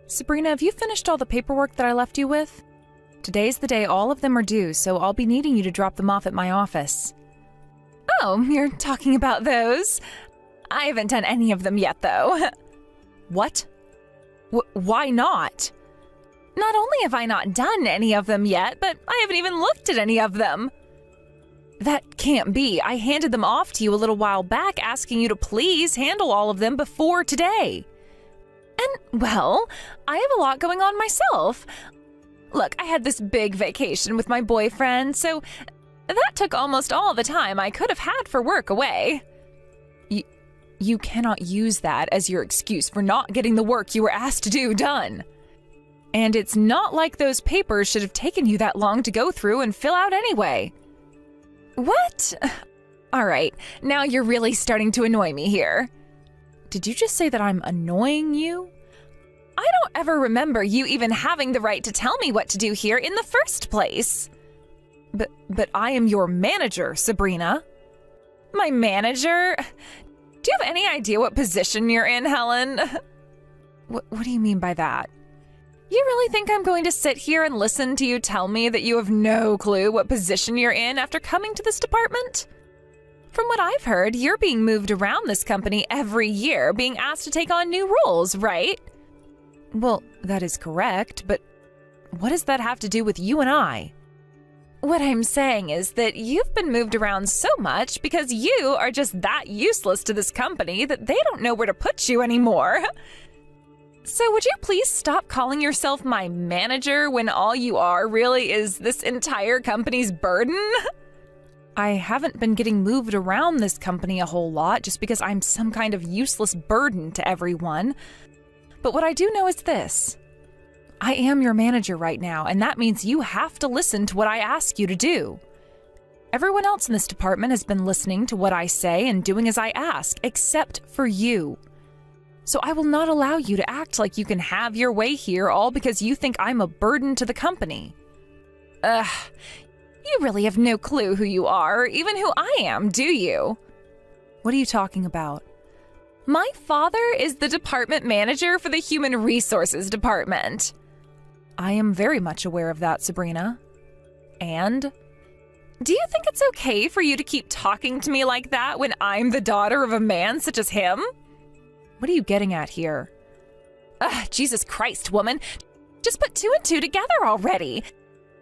Sabrina, have you finished all the paperwork that I left you with? Today's the day all of them are due, so I'll be needing you to drop them off at my office. Oh, you're talking about those? I haven't done any of them yet, though. What? Why not? Not only have I not done any of them yet, but I haven't even looked at any of them. That can't be. I handed them off to you a little while back, asking you to please handle all of them before today. And, well, I have a lot going on myself. Look, I had this big vacation with my boyfriend, so that took almost all the time I could have had for work away. You cannot use that as your excuse for not getting the work you were asked to do done. And it's not like those papers should have taken you that long to go through and fill out anyway. What? All right, now you're really starting to annoy me here. Did you just say that I'm annoying you? I don't ever remember you even having the right to tell me what to do here in the first place. But I am your manager, Sabrina. My manager? Do you have any idea what position you're in, Helen? What do you mean by that? You really think I'm going to sit here and listen to you tell me that you have no clue what position you're in after coming to this department? From what I've heard, you're being moved around this company every year, being asked to take on new roles, right? Well, that is correct, but what does that have to do with you and I? What I'm saying is that you've been moved around so much because you are just that useless to this company that they don't know where to put you anymore. So would you please stop calling yourself my manager when all you are really is this entire company's burden? I haven't been getting moved around this company a whole lot just because I'm some kind of useless burden to everyone. But what I do know is this. I am your manager right now, and that means you have to listen to what I ask you to do. Everyone else in this department has been listening to what I say and doing as I ask, except for you. So I will not allow you to act like you can have your way here all because you think I'm a burden to the company. You really have no clue who you are, or even who I am, do you? What are you talking about? My father is the department manager for the Human Resources Department. I am very much aware of that, Sabrina. And? Do you think it's okay for you to keep talking to me like that when I'm the daughter of a man such as him? What are you getting at here? Jesus Christ, woman. Just put two and two together already.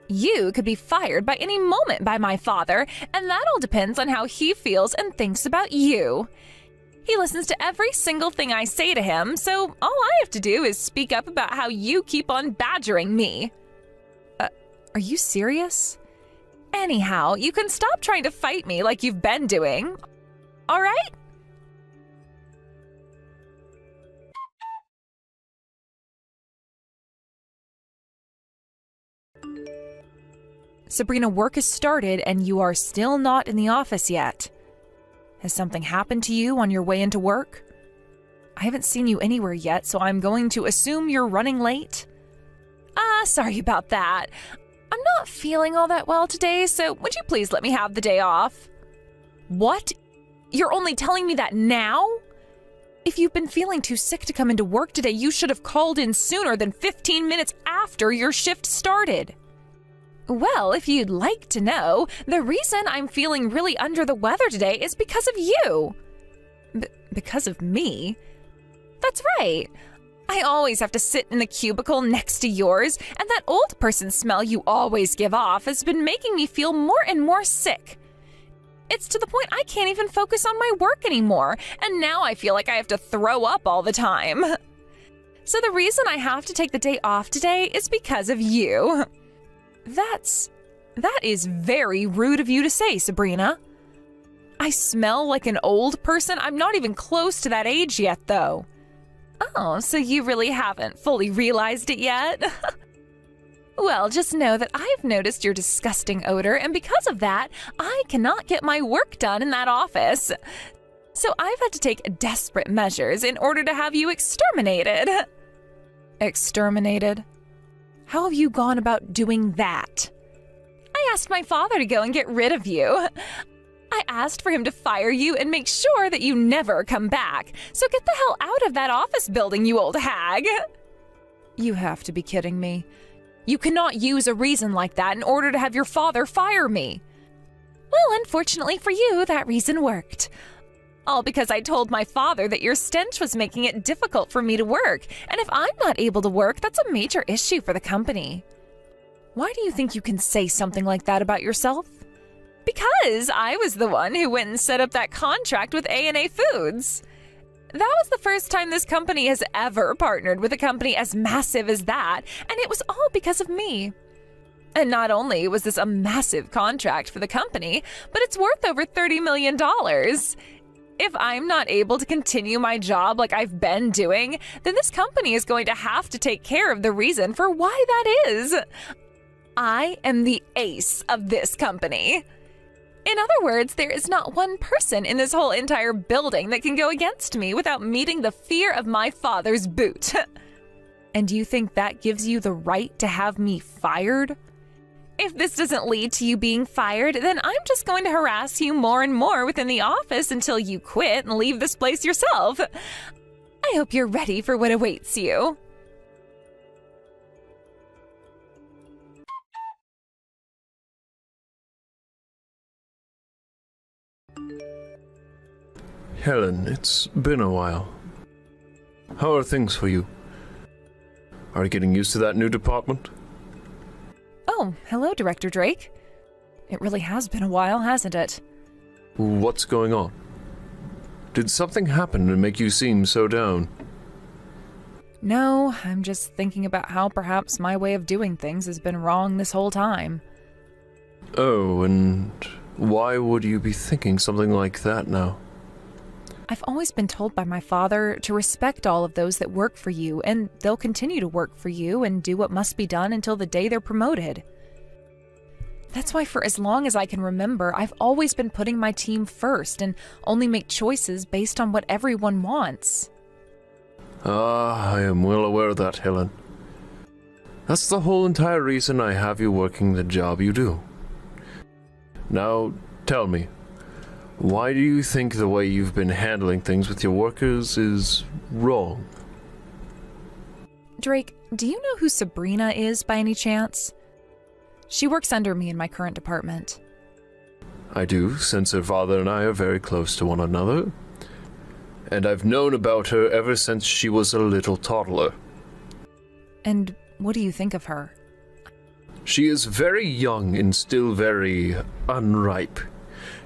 You could be fired by any moment by my father, and that all depends on how he feels and thinks about you. He listens to every single thing I say to him, so all I have to do is speak up about how you keep on badgering me. Are you serious? Anyhow, you can stop trying to fight me like you've been doing. All right? Sabrina, work has started and you are still not in the office yet. Has something happened to you on your way into work? I haven't seen you anywhere yet, so I'm going to assume you're running late. Sorry about that. I'm not feeling all that well today, so would you please let me have the day off? What? You're only telling me that now? If you've been feeling too sick to come into work today, you should have called in sooner than 15 minutes after your shift started. Well, if you'd like to know, the reason I'm feeling really under the weather today is because of you. Because of me? That's right. I always have to sit in the cubicle next to yours, and that old person smell you always give off has been making me feel more and more sick. It's to the point I can't even focus on my work anymore, and now I feel like I have to throw up all the time. So the reason I have to take the day off today is because of you. That is very rude of you to say, Sabrina. I smell like an old person? I'm not even close to that age yet, though. Oh, so you really haven't fully realized it yet? Well, just know that I've noticed your disgusting odor, and because of that, I cannot get my work done in that office. So I've had to take desperate measures in order to have you exterminated. Exterminated? How have you gone about doing that? I asked my father to go and get rid of you. I asked for him to fire you and make sure that you never come back. So get the hell out of that office building, you old hag. You have to be kidding me. You cannot use a reason like that in order to have your father fire me. Well, unfortunately for you, that reason worked. All because I told my father that your stench was making it difficult for me to work, and if I'm not able to work, that's a major issue for the company. Why do you think you can say something like that about yourself? Because I was the one who went and set up that contract with A&A Foods. That was the first time this company has ever partnered with a company as massive as that, and it was all because of me. And not only was this a massive contract for the company, but it's worth over $30 million. If I'm not able to continue my job like I've been doing, then this company is going to have to take care of the reason for why that is. I am the ace of this company. In other words, there is not one person in this whole entire building that can go against me without meeting the fear of my father's boot. And you think that gives you the right to have me fired? If this doesn't lead to you being fired, then I'm just going to harass you more and more within the office until you quit and leave this place yourself. I hope you're ready for what awaits you. Helen, it's been a while. How are things for you? Are you getting used to that new department? Oh, hello, Director Drake. It really has been a while, hasn't it? What's going on? Did something happen to make you seem so down? No, I'm just thinking about how perhaps my way of doing things has been wrong this whole time. Oh, and why would you be thinking something like that now? I've always been told by my father to respect all of those that work for you, and they'll continue to work for you and do what must be done until the day they're promoted. That's why for as long as I can remember, I've always been putting my team first and only make choices based on what everyone wants. I am well aware of that, Helen. That's the whole entire reason I have you working the job you do. Now, tell me, why do you think the way you've been handling things with your workers is wrong? Drake, do you know who Sabrina is by any chance? She works under me in my current department. I do, since her father and I are very close to one another. And I've known about her ever since she was a little toddler. And what do you think of her? She is very young and still very unripe.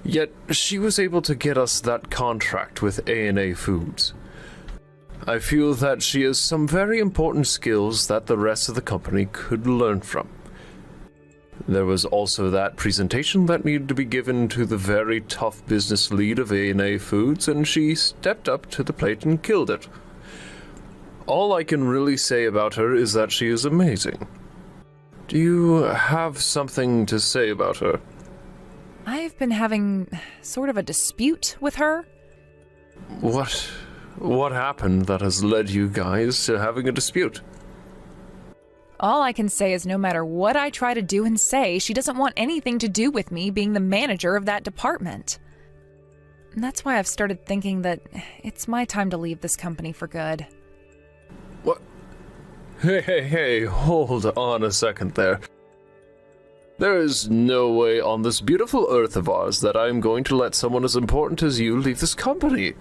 Yet she was able to get us that contract with A&A Foods. I feel that she has some very important skills that the rest of the company could learn from. There was also that presentation that needed to be given to the very tough business lead of A&A Foods, and she stepped up to the plate and killed it. All I can really say about her is that she is amazing. Do you have something to say about her? I've been having sort of a dispute with her. What happened that has led you guys to having a dispute? All I can say is no matter what I try to do and say, she doesn't want anything to do with me being the manager of that department. And that's why I've started thinking that it's my time to leave this company for good. What? Hey, hold on a second there. There is no way on this beautiful earth of ours that I am going to let someone as important as you leave this company.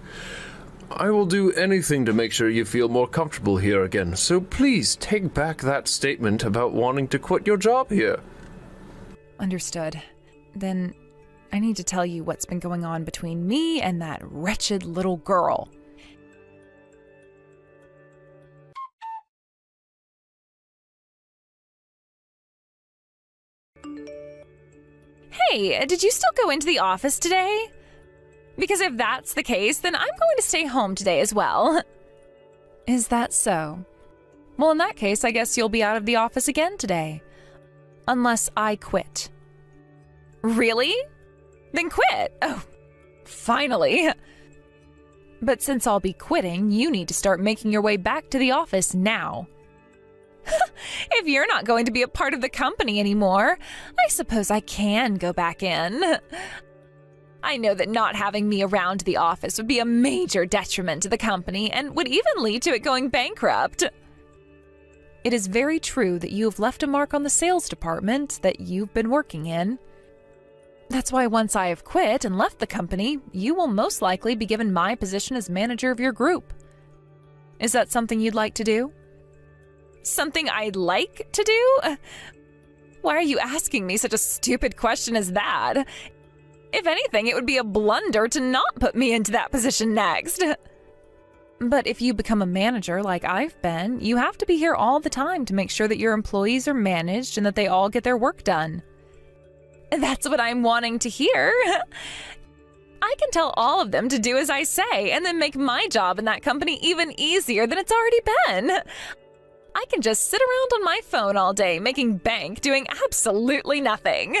I will do anything to make sure you feel more comfortable here again, so please take back that statement about wanting to quit your job here. Understood. Then I need to tell you what's been going on between me and that wretched little girl. Hey, did you still go into the office today? Because if that's the case, then I'm going to stay home today as well. Is that so? Well, in that case, I guess you'll be out of the office again today. Unless I quit. Really? Then quit. Oh, finally. But since I'll be quitting, you need to start making your way back to the office now. If you're not going to be a part of the company anymore, I suppose I can go back in. I know that not having me around the office would be a major detriment to the company and would even lead to it going bankrupt. It is very true that you have left a mark on the sales department that you've been working in. That's why once I have quit and left the company, you will most likely be given my position as manager of your group. Is that something you'd like to do? Something I'd like to do? Why are you asking me such a stupid question as that? If anything, it would be a blunder to not put me into that position next. But if you become a manager like I've been, you have to be here all the time to make sure that your employees are managed and that they all get their work done. That's what I'm wanting to hear. I can tell all of them to do as I say and then make my job in that company even easier than it's already been. I can just sit around on my phone all day making bank doing absolutely nothing.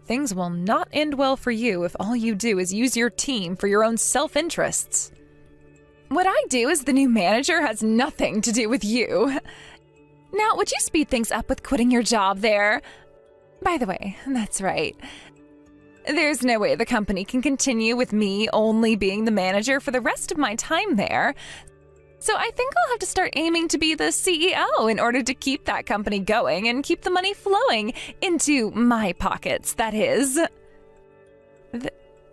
Things will not end well for you if all you do is use your team for your own self-interests. What I do as the new manager has nothing to do with you. Now, would you speed things up with quitting your job there? By the way, that's right. There's no way the company can continue with me only being the manager for the rest of my time there. So I think I'll have to start aiming to be the CEO in order to keep that company going and keep the money flowing into my pockets, that is.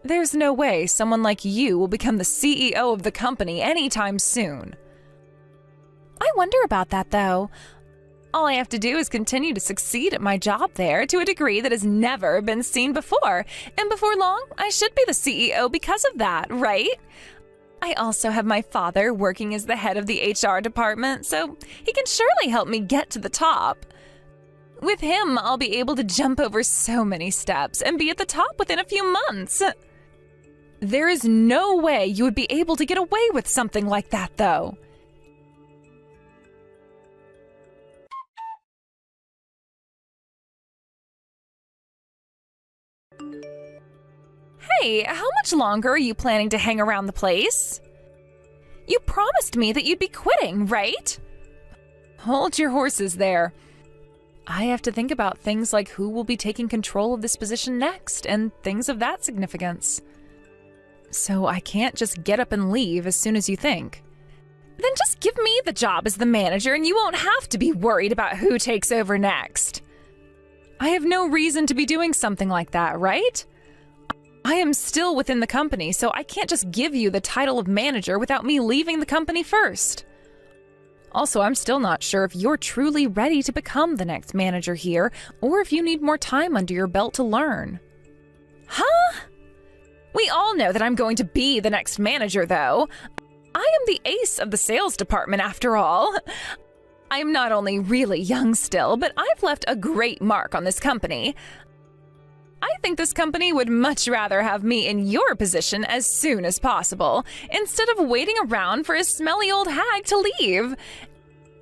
There's no way someone like you will become the CEO of the company anytime soon. I wonder about that, though. All I have to do is continue to succeed at my job there to a degree that has never been seen before, and before long, I should be the CEO because of that, right? I also have my father working as the head of the HR department, so he can surely help me get to the top. With him, I'll be able to jump over so many steps and be at the top within a few months. There is no way you would be able to get away with something like that, though. Hey, how much longer are you planning to hang around the place? You promised me that you'd be quitting, right? Hold your horses there. I have to think about things like who will be taking control of this position next and things of that significance. So I can't just get up and leave as soon as you think. Then just give me the job as the manager and you won't have to be worried about who takes over next. I have no reason to be doing something like that, right? I am still within the company, so I can't just give you the title of manager without me leaving the company first. Also, I'm still not sure if you're truly ready to become the next manager here, or if you need more time under your belt to learn. Huh? We all know that I'm going to be the next manager, though. I am the ace of the sales department, after all. I'm not only really young still, but I've left a great mark on this company. I think this company would much rather have me in your position as soon as possible, instead of waiting around for a smelly old hag to leave.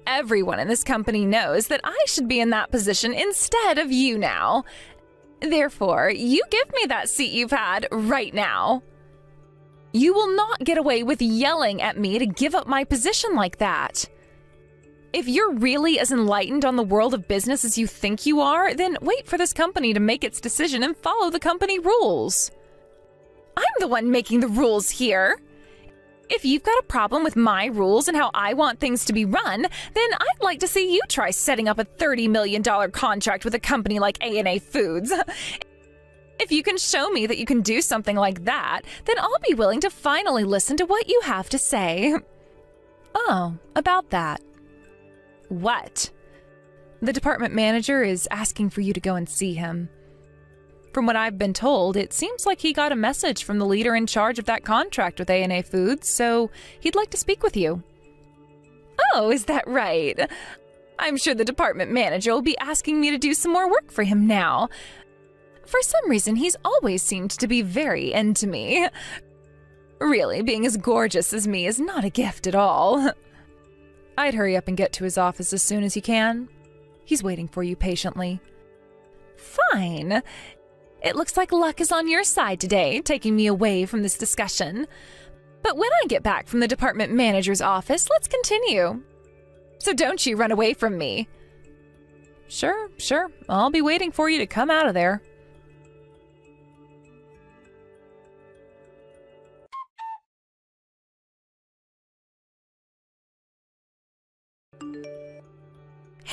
Everyone in this company knows that I should be in that position instead of you now. Therefore, you give me that seat you've had right now. You will not get away with yelling at me to give up my position like that. If you're really as enlightened on the world of business as you think you are, then wait for this company to make its decision and follow the company rules. I'm the one making the rules here. If you've got a problem with my rules and how I want things to be run, then I'd like to see you try setting up a $30 million contract with a company like A&A Foods. If you can show me that you can do something like that, then I'll be willing to finally listen to what you have to say. Oh, about that. What? The department manager is asking for you to go and see him. From what I've been told, it seems like he got a message from the leader in charge of that contract with A&A Foods, so he'd like to speak with you. Oh, is that right? I'm sure the department manager will be asking me to do some more work for him now. For some reason, he's always seemed to be very into me. Really, being as gorgeous as me is not a gift at all. I'd hurry up and get to his office as soon as you can. He's waiting for you patiently. Fine. It looks like luck is on your side today, taking me away from this discussion. But when I get back from the department manager's office, let's continue. So don't you run away from me. Sure. I'll be waiting for you to come out of there.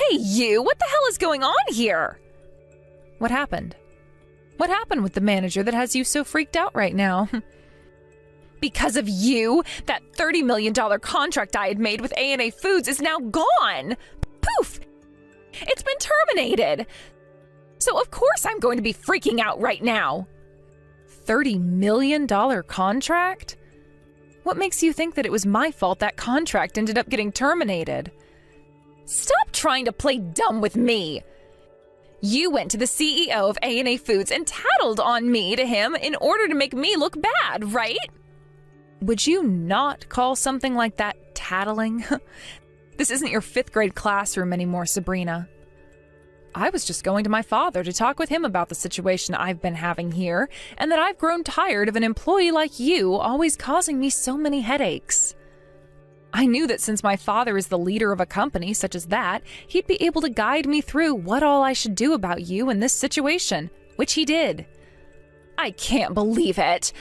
Hey, you! What the hell is going on here? What happened? What happened with the manager that has you so freaked out right now? Because of you, that $30 million contract I had made with A&A Foods is now gone! Poof! It's been terminated! So of course I'm going to be freaking out right now! $30 million contract? What makes you think that it was my fault that contract ended up getting terminated? Stop trying to play dumb with me! You went to the CEO of A&A Foods and tattled on me to him in order to make me look bad, right? Would you not call something like that tattling? This isn't your 5th grade classroom anymore, Sabrina. I was just going to my father to talk with him about the situation I've been having here, and that I've grown tired of an employee like you always causing me so many headaches. I knew that since my father is the leader of a company such as that, he'd be able to guide me through what all I should do about you in this situation, which he did. I can't believe it.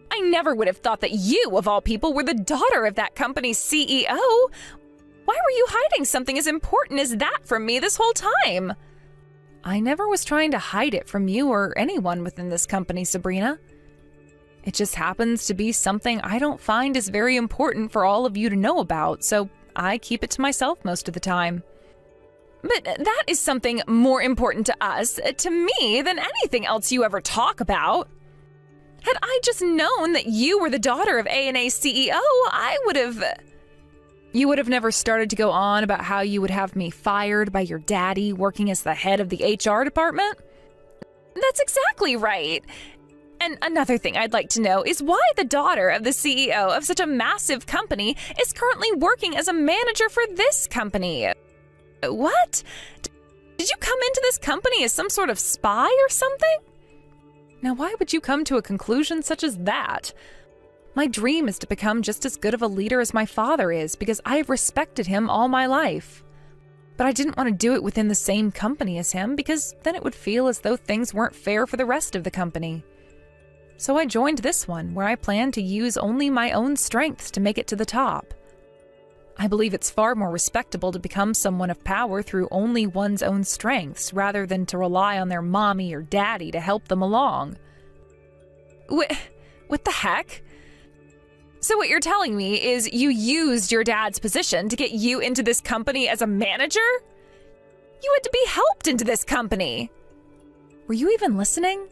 I never would have thought that you, of all people, were the daughter of that company's CEO. Why were you hiding something as important as that from me this whole time? I never was trying to hide it from you or anyone within this company, Sabrina. It just happens to be something I don't find is very important for all of you to know about, so I keep it to myself most of the time. But that is something more important to us, to me, than anything else you ever talk about. Had I just known that you were the daughter of A&A CEO, I would have... You would have never started to go on about how you would have me fired by your daddy working as the head of the HR department? That's exactly right. And another thing I'd like to know is why the daughter of the CEO of such a massive company is currently working as a manager for this company. What? Did you come into this company as some sort of spy or something? Now, why would you come to a conclusion such as that? My dream is to become just as good of a leader as my father is because I have respected him all my life. But I didn't want to do it within the same company as him because then it would feel as though things weren't fair for the rest of the company. So I joined this one where I plan to use only my own strengths to make it to the top. I believe it's far more respectable to become someone of power through only one's own strengths rather than to rely on their mommy or daddy to help them along. What the heck? So what you're telling me is you used your dad's position to get you into this company as a manager? You had to be helped into this company. Were you even listening?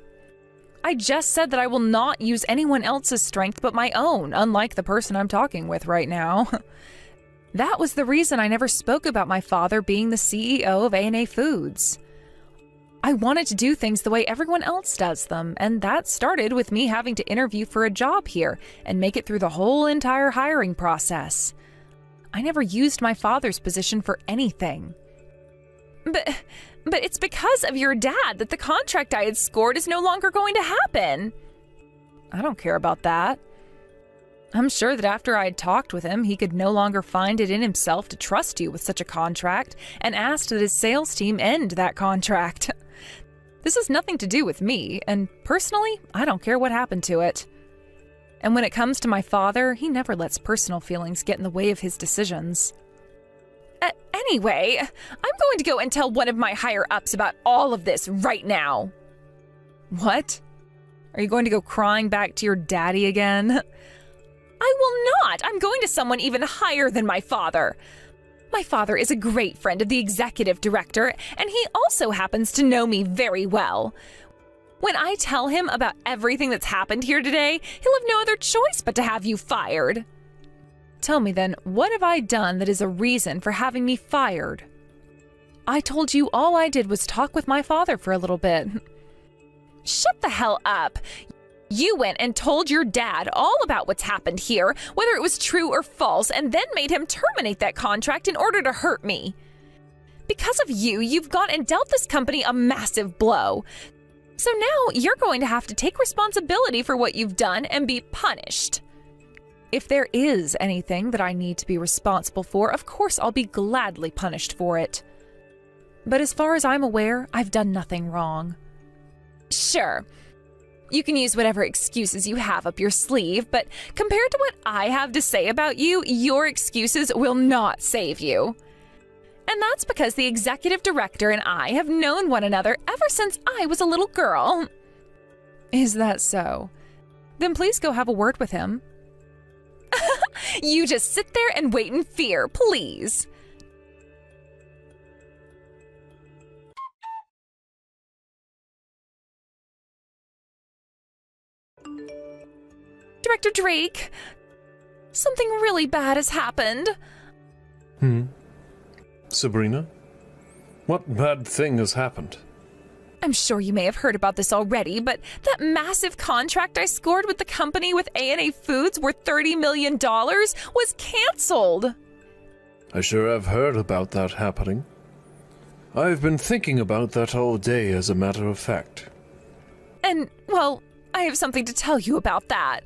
I just said that I will not use anyone else's strength but my own, unlike the person I'm talking with right now. That was the reason I never spoke about my father being the CEO of A&A Foods. I wanted to do things the way everyone else does them, and that started with me having to interview for a job here and make it through the whole entire hiring process. I never used my father's position for anything. But it's because of your dad that the contract I had scored is no longer going to happen. I don't care about that. I'm sure that after I had talked with him, he could no longer find it in himself to trust you with such a contract and asked that his sales team end that contract. This has nothing to do with me, and personally, I don't care what happened to it. And when it comes to my father, he never lets personal feelings get in the way of his decisions. Anyway, I'm going to go and tell one of my higher-ups about all of this right now. What? Are you going to go crying back to your daddy again? I will not! I'm going to someone even higher than my father. My father is a great friend of the executive director, and he also happens to know me very well. When I tell him about everything that's happened here today, he'll have no other choice but to have you fired. Tell me then, what have I done that is a reason for having me fired? I told you all I did was talk with my father for a little bit. Shut the hell up! You went and told your dad all about what's happened here, whether it was true or false, and then made him terminate that contract in order to hurt me. Because of you, you've gone and dealt this company a massive blow. So now you're going to have to take responsibility for what you've done and be punished. If there is anything that I need to be responsible for, of course I'll be gladly punished for it. But as far as I'm aware, I've done nothing wrong. Sure. You can use whatever excuses you have up your sleeve, but compared to what I have to say about you, your excuses will not save you. And that's because the executive director and I have known one another ever since I was a little girl. Is that so? Then please go have a word with him. You just sit there and wait in fear, please. Director Drake, something really bad has happened. Sabrina? What bad thing has happened? I'm sure you may have heard about this already, but that massive contract I scored with the company with A&A Foods worth $30 million was canceled. I sure have heard about that happening. I've been thinking about that all day, as a matter of fact. And, well, I have something to tell you about that.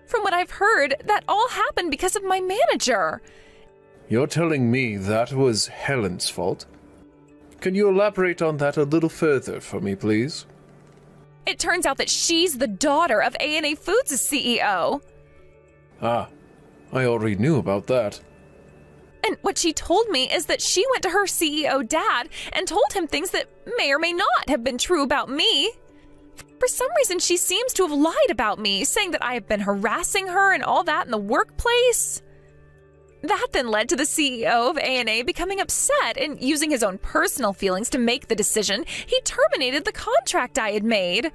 From what I've heard, that all happened because of my manager. You're telling me that was Helen's fault? Can you elaborate on that a little further for me, please? It turns out that she's the daughter of A&A Foods' CEO. Ah, I already knew about that. And what she told me is that she went to her CEO dad and told him things that may or may not have been true about me. For some reason, she seems to have lied about me, saying that I have been harassing her and all that in the workplace. That then led to the CEO of A&A becoming upset and using his own personal feelings to make the decision. He terminated the contract I had made.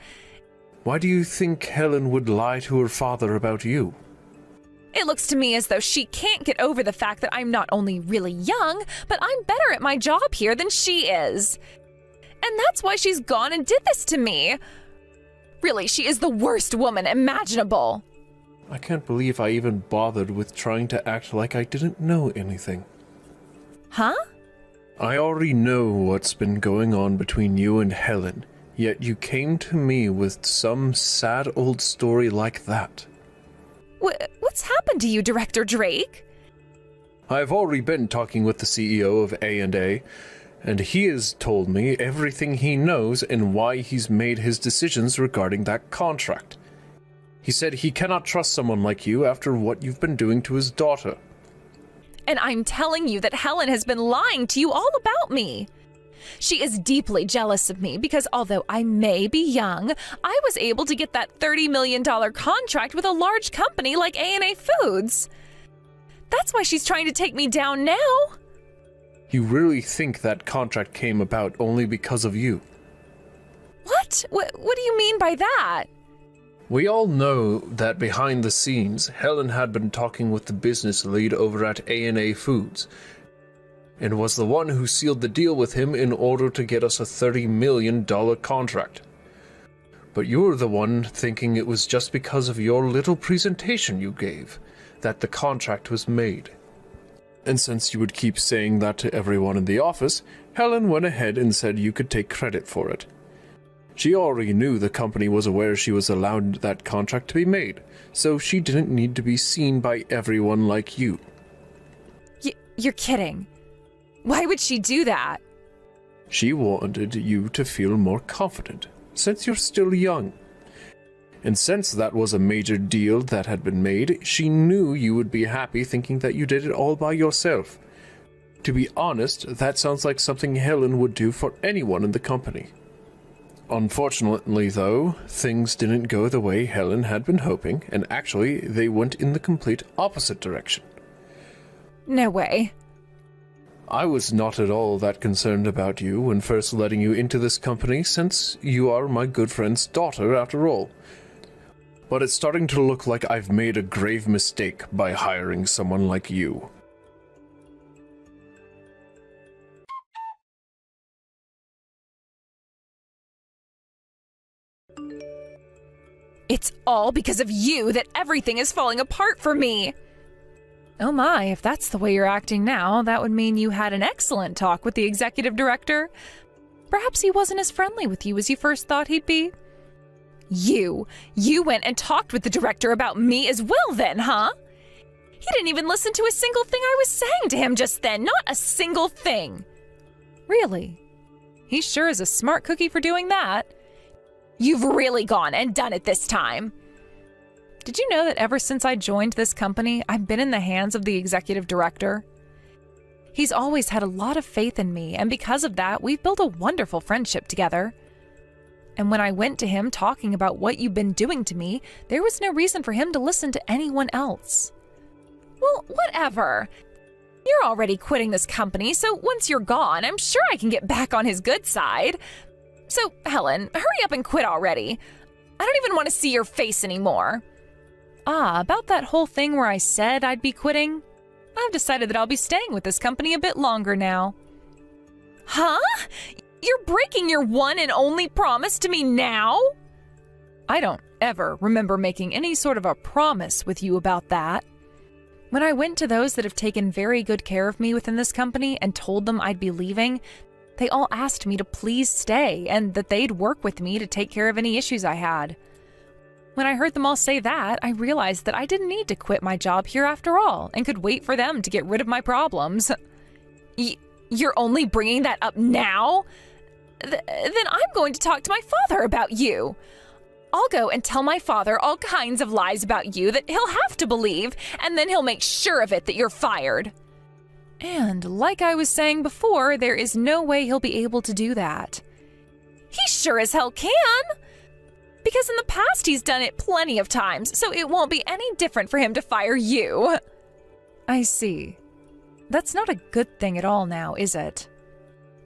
Why do you think Helen would lie to her father about you? It looks to me as though she can't get over the fact that I'm not only really young, but I'm better at my job here than she is. And that's why she's gone and did this to me. Really, she is the worst woman imaginable. I can't believe I even bothered with trying to act like I didn't know anything. Huh? I already know what's been going on between you and Helen, yet you came to me with some sad old story like that. What's happened to you, Director Drake? I've already been talking with the CEO of A&A, and he has told me everything he knows and why he's made his decisions regarding that contract. He said he cannot trust someone like you after what you've been doing to his daughter. And I'm telling you that Helen has been lying to you all about me. She is deeply jealous of me because although I may be young, I was able to get that $30 million contract with a large company like A&A Foods. That's why she's trying to take me down now. You really think that contract came about only because of you? What? What do you mean by that? We all know that behind the scenes, Helen had been talking with the business lead over at A&A Foods, and was the one who sealed the deal with him in order to get us a $30 million contract. But you're the one thinking it was just because of your little presentation you gave that the contract was made. And since you would keep saying that to everyone in the office, Helen went ahead and said you could take credit for it. She already knew the company was aware she was allowed that contract to be made, so she didn't need to be seen by everyone like you. You're kidding. Why would she do that? She wanted you to feel more confident, since you're still young. And since that was a major deal that had been made, she knew you would be happy thinking that you did it all by yourself. To be honest, that sounds like something Helen would do for anyone in the company. Unfortunately, though, things didn't go the way Helen had been hoping, and actually, they went in the complete opposite direction. No way. I was not at all that concerned about you when first letting you into this company, since you are my good friend's daughter after all. But it's starting to look like I've made a grave mistake by hiring someone like you. It's all because of you that everything is falling apart for me. Oh my, if that's the way you're acting now, that would mean you had an excellent talk with the executive director. Perhaps he wasn't as friendly with you as you first thought he'd be. You went and talked with the director about me as well then, huh? He didn't even listen to a single thing I was saying to him just then, not a single thing. Really? He sure is a smart cookie for doing that. You've really gone and done it this time. Did you know that ever since I joined this company, I've been in the hands of the executive director? He's always had a lot of faith in me, and because of that, we've built a wonderful friendship together. And when I went to him talking about what you've been doing to me, there was no reason for him to listen to anyone else. Well, whatever. You're already quitting this company, so once you're gone, I'm sure I can get back on his good side. So, Helen, hurry up and quit already. I don't even want to see your face anymore. About that whole thing where I said I'd be quitting, I've decided that I'll be staying with this company a bit longer now. Huh? You're breaking your one and only promise to me now? I don't ever remember making any sort of a promise with you about that. When I went to those that have taken very good care of me within this company and told them I'd be leaving, they all asked me to please stay and that they'd work with me to take care of any issues I had. When I heard them all say that, I realized that I didn't need to quit my job here after all and could wait for them to get rid of my problems. You're only bringing that up now? Then I'm going to talk to my father about you. I'll go and tell my father all kinds of lies about you that he'll have to believe, and then he'll make sure of it that you're fired. And like I was saying before, there is no way he'll be able to do that. He sure as hell can! Because in the past he's done it plenty of times, so it won't be any different for him to fire you. I see. That's not a good thing at all now, is it?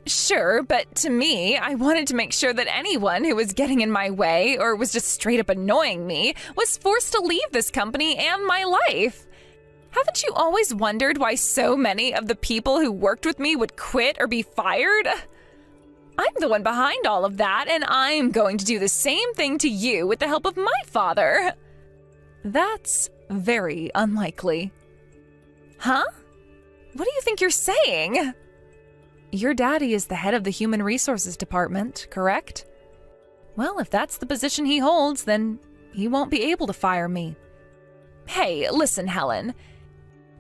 Sure, but to me, I wanted to make sure that anyone who was getting in my way or was just straight up annoying me was forced to leave this company and my life. Haven't you always wondered why so many of the people who worked with me would quit or be fired? I'm the one behind all of that, and I'm going to do the same thing to you with the help of my father. That's very unlikely. Huh? What do you think you're saying? Your daddy is the head of the Human Resources Department, correct? Well, if that's the position he holds, then he won't be able to fire me. Hey, listen, Helen.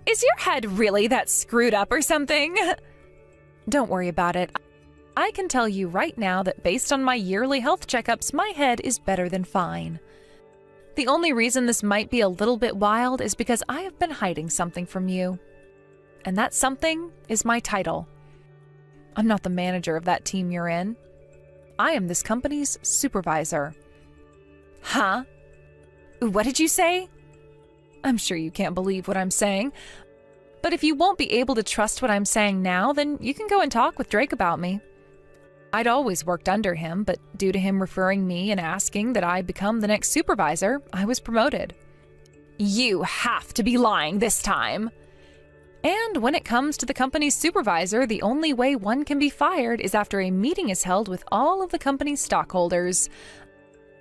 Is your head really that screwed up or something? Don't worry about it. I can tell you right now that based on my yearly health checkups, my head is better than fine. The only reason this might be a little bit wild is because I have been hiding something from you. And that something is my title. I'm not the manager of that team you're in. I am this company's supervisor. Huh? What did you say? I'm sure you can't believe what I'm saying. But if you won't be able to trust what I'm saying now, then you can go and talk with Drake about me. I'd always worked under him, but due to him referring me and asking that I become the next supervisor, I was promoted. You have to be lying this time. And when it comes to the company's supervisor, the only way one can be fired is after a meeting is held with all of the company's stockholders,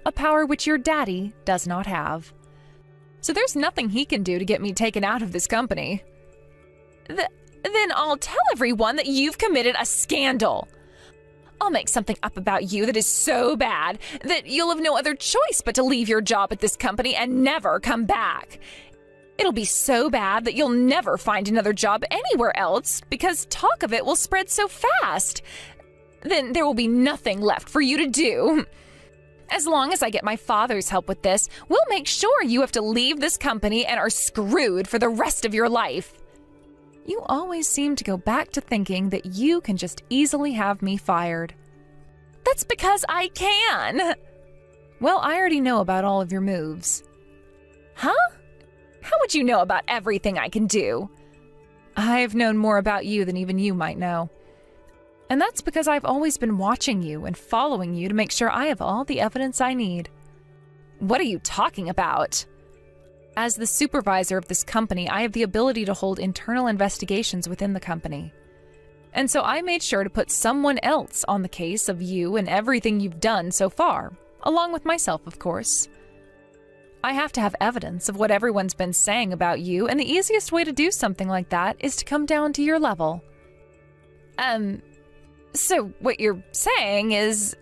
a power which your daddy does not have. So there's nothing he can do to get me taken out of this company. Then I'll tell everyone that you've committed a scandal. I'll make something up about you that is so bad that you'll have no other choice but to leave your job at this company and never come back. It'll be so bad that you'll never find another job anywhere else because talk of it will spread so fast. Then there will be nothing left for you to do. As long as I get my father's help with this, we'll make sure you have to leave this company and are screwed for the rest of your life. You always seem to go back to thinking that you can just easily have me fired. That's because I can. Well, I already know about all of your moves. Huh? How would you know about everything I can do? I've known more about you than even you might know. And that's because I've always been watching you and following you to make sure I have all the evidence I need. What are you talking about? As the supervisor of this company, I have the ability to hold internal investigations within the company. And so I made sure to put someone else on the case of you and everything you've done so far, along with myself, of course. I have to have evidence of what everyone's been saying about you, and the easiest way to do something like that is to come down to your level. So what you're saying is...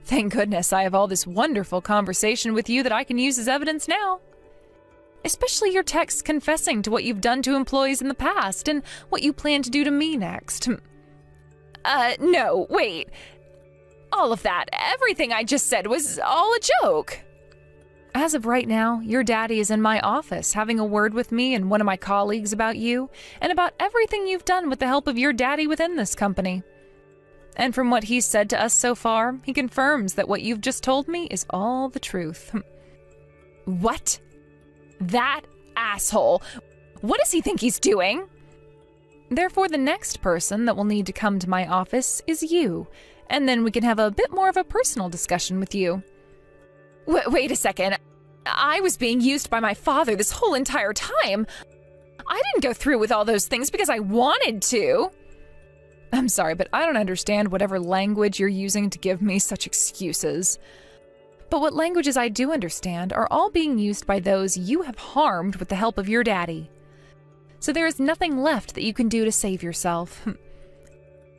Thank goodness I have all this wonderful conversation with you that I can use as evidence now. Especially your texts confessing to what you've done to employees in the past and what you plan to do to me next. No, wait. All of that, everything I just said was all a joke. As of right now, your daddy is in my office having a word with me and one of my colleagues about you and about everything you've done with the help of your daddy within this company. And from what he's said to us so far, he confirms that what you've just told me is all the truth. What? That asshole! What does he think he's doing? Therefore, the next person that will need to come to my office is you, and then we can have a bit more of a personal discussion with you. Wait a second. I was being used by my father this whole entire time. I didn't go through with all those things because I wanted to. I'm sorry, but I don't understand whatever language you're using to give me such excuses. But what languages I do understand are all being used by those you have harmed with the help of your daddy. So there is nothing left that you can do to save yourself.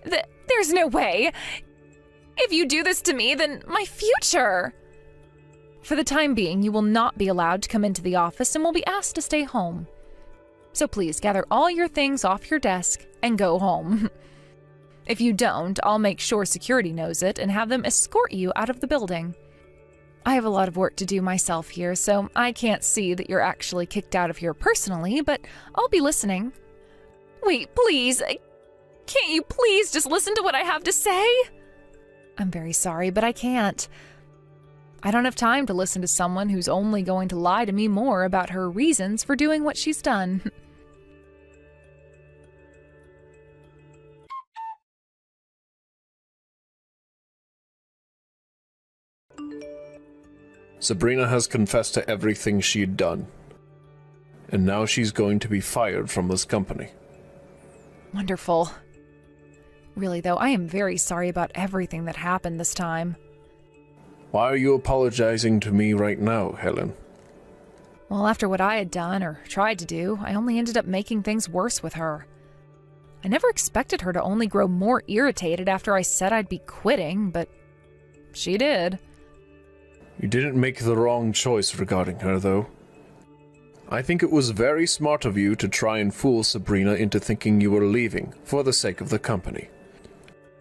There's no way. If you do this to me, then my future. For the time being, you will not be allowed to come into the office and will be asked to stay home. So please gather all your things off your desk and go home. If you don't, I'll make sure security knows it and have them escort you out of the building. I have a lot of work to do myself here, so I can't see that you're actually kicked out of here personally, but I'll be listening. Wait, please. Can't you please just listen to what I have to say? I'm very sorry, but I can't. I don't have time to listen to someone who's only going to lie to me more about her reasons for doing what she's done. Sabrina has confessed to everything she'd done. And now she's going to be fired from this company. Wonderful. Really, though, I am very sorry about everything that happened this time. Why are you apologizing to me right now, Helen? Well, after what I had done, or tried to do, I only ended up making things worse with her. I never expected her to only grow more irritated after I said I'd be quitting, but she did. You didn't make the wrong choice regarding her, though. I think it was very smart of you to try and fool Sabrina into thinking you were leaving for the sake of the company.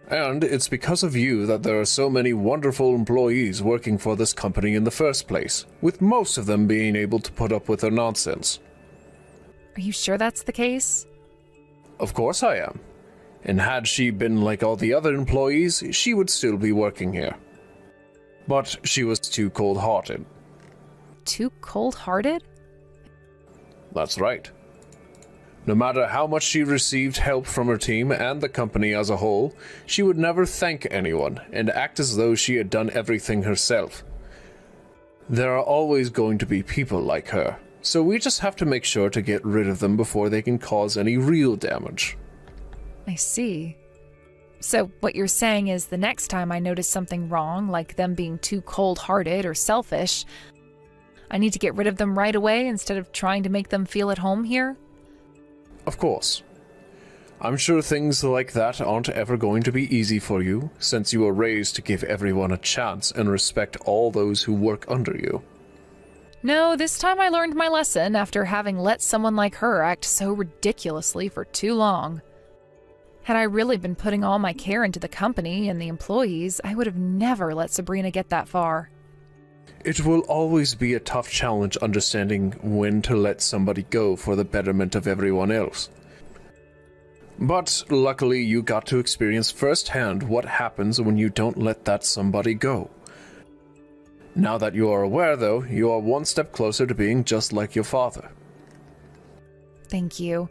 And it's because of you that there are so many wonderful employees working for this company in the first place, with most of them being able to put up with her nonsense. Are you sure that's the case? Of course I am. And had she been like all the other employees, she would still be working here. But she was too cold-hearted. Too cold-hearted? That's right. No matter how much she received help from her team and the company as a whole, she would never thank anyone and act as though she had done everything herself. There are always going to be people like her, so we just have to make sure to get rid of them before they can cause any real damage. I see. So what you're saying is the next time I notice something wrong, like them being too cold-hearted or selfish, I need to get rid of them right away instead of trying to make them feel at home here? Of course. I'm sure things like that aren't ever going to be easy for you, since you were raised to give everyone a chance and respect all those who work under you. No, this time I learned my lesson after having let someone like her act so ridiculously for too long. Had I really been putting all my care into the company and the employees, I would have never let Sabrina get that far. It will always be a tough challenge understanding when to let somebody go for the betterment of everyone else. But luckily you got to experience firsthand what happens when you don't let that somebody go. Now that you are aware, though, you are one step closer to being just like your father. Thank you.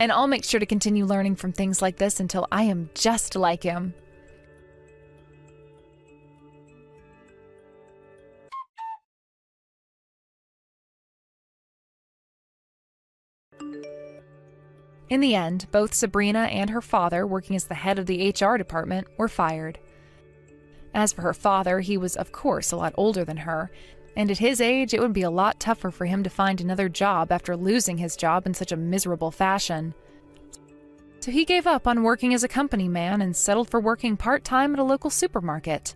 And I'll make sure to continue learning from things like this until I am just like him. In the end, both Sabrina and her father, working as the head of the HR department, were fired. As for her father, he was, of course, a lot older than her, and at his age, it would be a lot tougher for him to find another job after losing his job in such a miserable fashion. So he gave up on working as a company man and settled for working part-time at a local supermarket.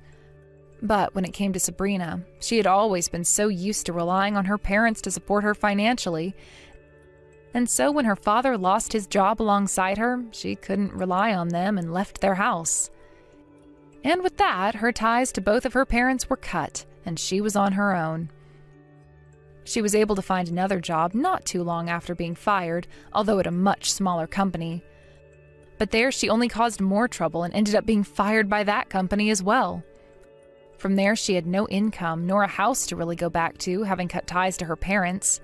But when it came to Sabrina, she had always been so used to relying on her parents to support her financially, and so when her father lost his job alongside her, she couldn't rely on them and left their house. And with that, her ties to both of her parents were cut, and she was on her own. She was able to find another job not too long after being fired, although at a much smaller company. But there she only caused more trouble and ended up being fired by that company as well. From there, she had no income nor a house to really go back to, having cut ties to her parents.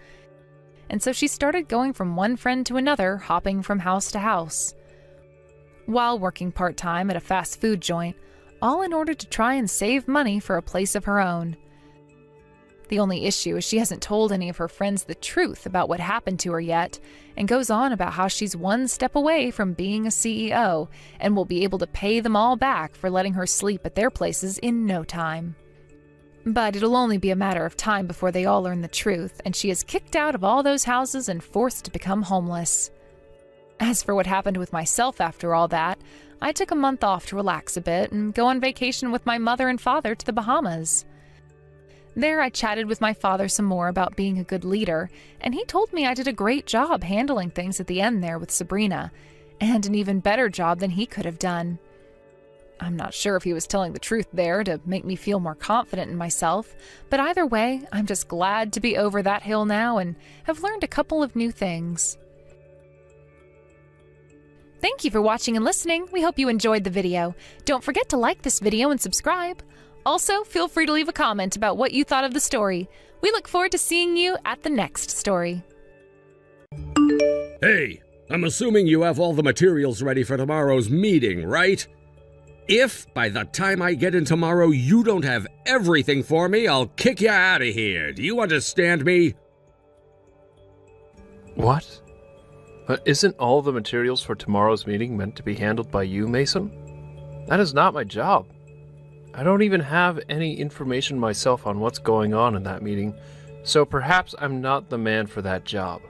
And so she started going from one friend to another, hopping from house to house, while working part-time at a fast food joint, all in order to try and save money for a place of her own. The only issue is she hasn't told any of her friends the truth about what happened to her yet, and goes on about how she's one step away from being a CEO and will be able to pay them all back for letting her sleep at their places in no time. But it'll only be a matter of time before they all learn the truth, and she is kicked out of all those houses and forced to become homeless. As for what happened with myself after all that, I took a month off to relax a bit and go on vacation with my mother and father to the Bahamas. There I chatted with my father some more about being a good leader, and he told me I did a great job handling things at the end there with Sabrina, and an even better job than he could have done. I'm not sure if he was telling the truth there to make me feel more confident in myself, but either way, I'm just glad to be over that hill now and have learned a couple of new things. Thank you for watching and listening. We hope you enjoyed the video. Don't forget to like this video and subscribe. Also, feel free to leave a comment about what you thought of the story. We look forward to seeing you at the next story. Hey, I'm assuming you have all the materials ready for tomorrow's meeting, right? If, by the time I get in tomorrow, you don't have everything for me, I'll kick you out of here. Do you understand me? What? But isn't all the materials for tomorrow's meeting meant to be handled by you, Mason? That is not my job. I don't even have any information myself on what's going on in that meeting, so perhaps I'm not the man for that job.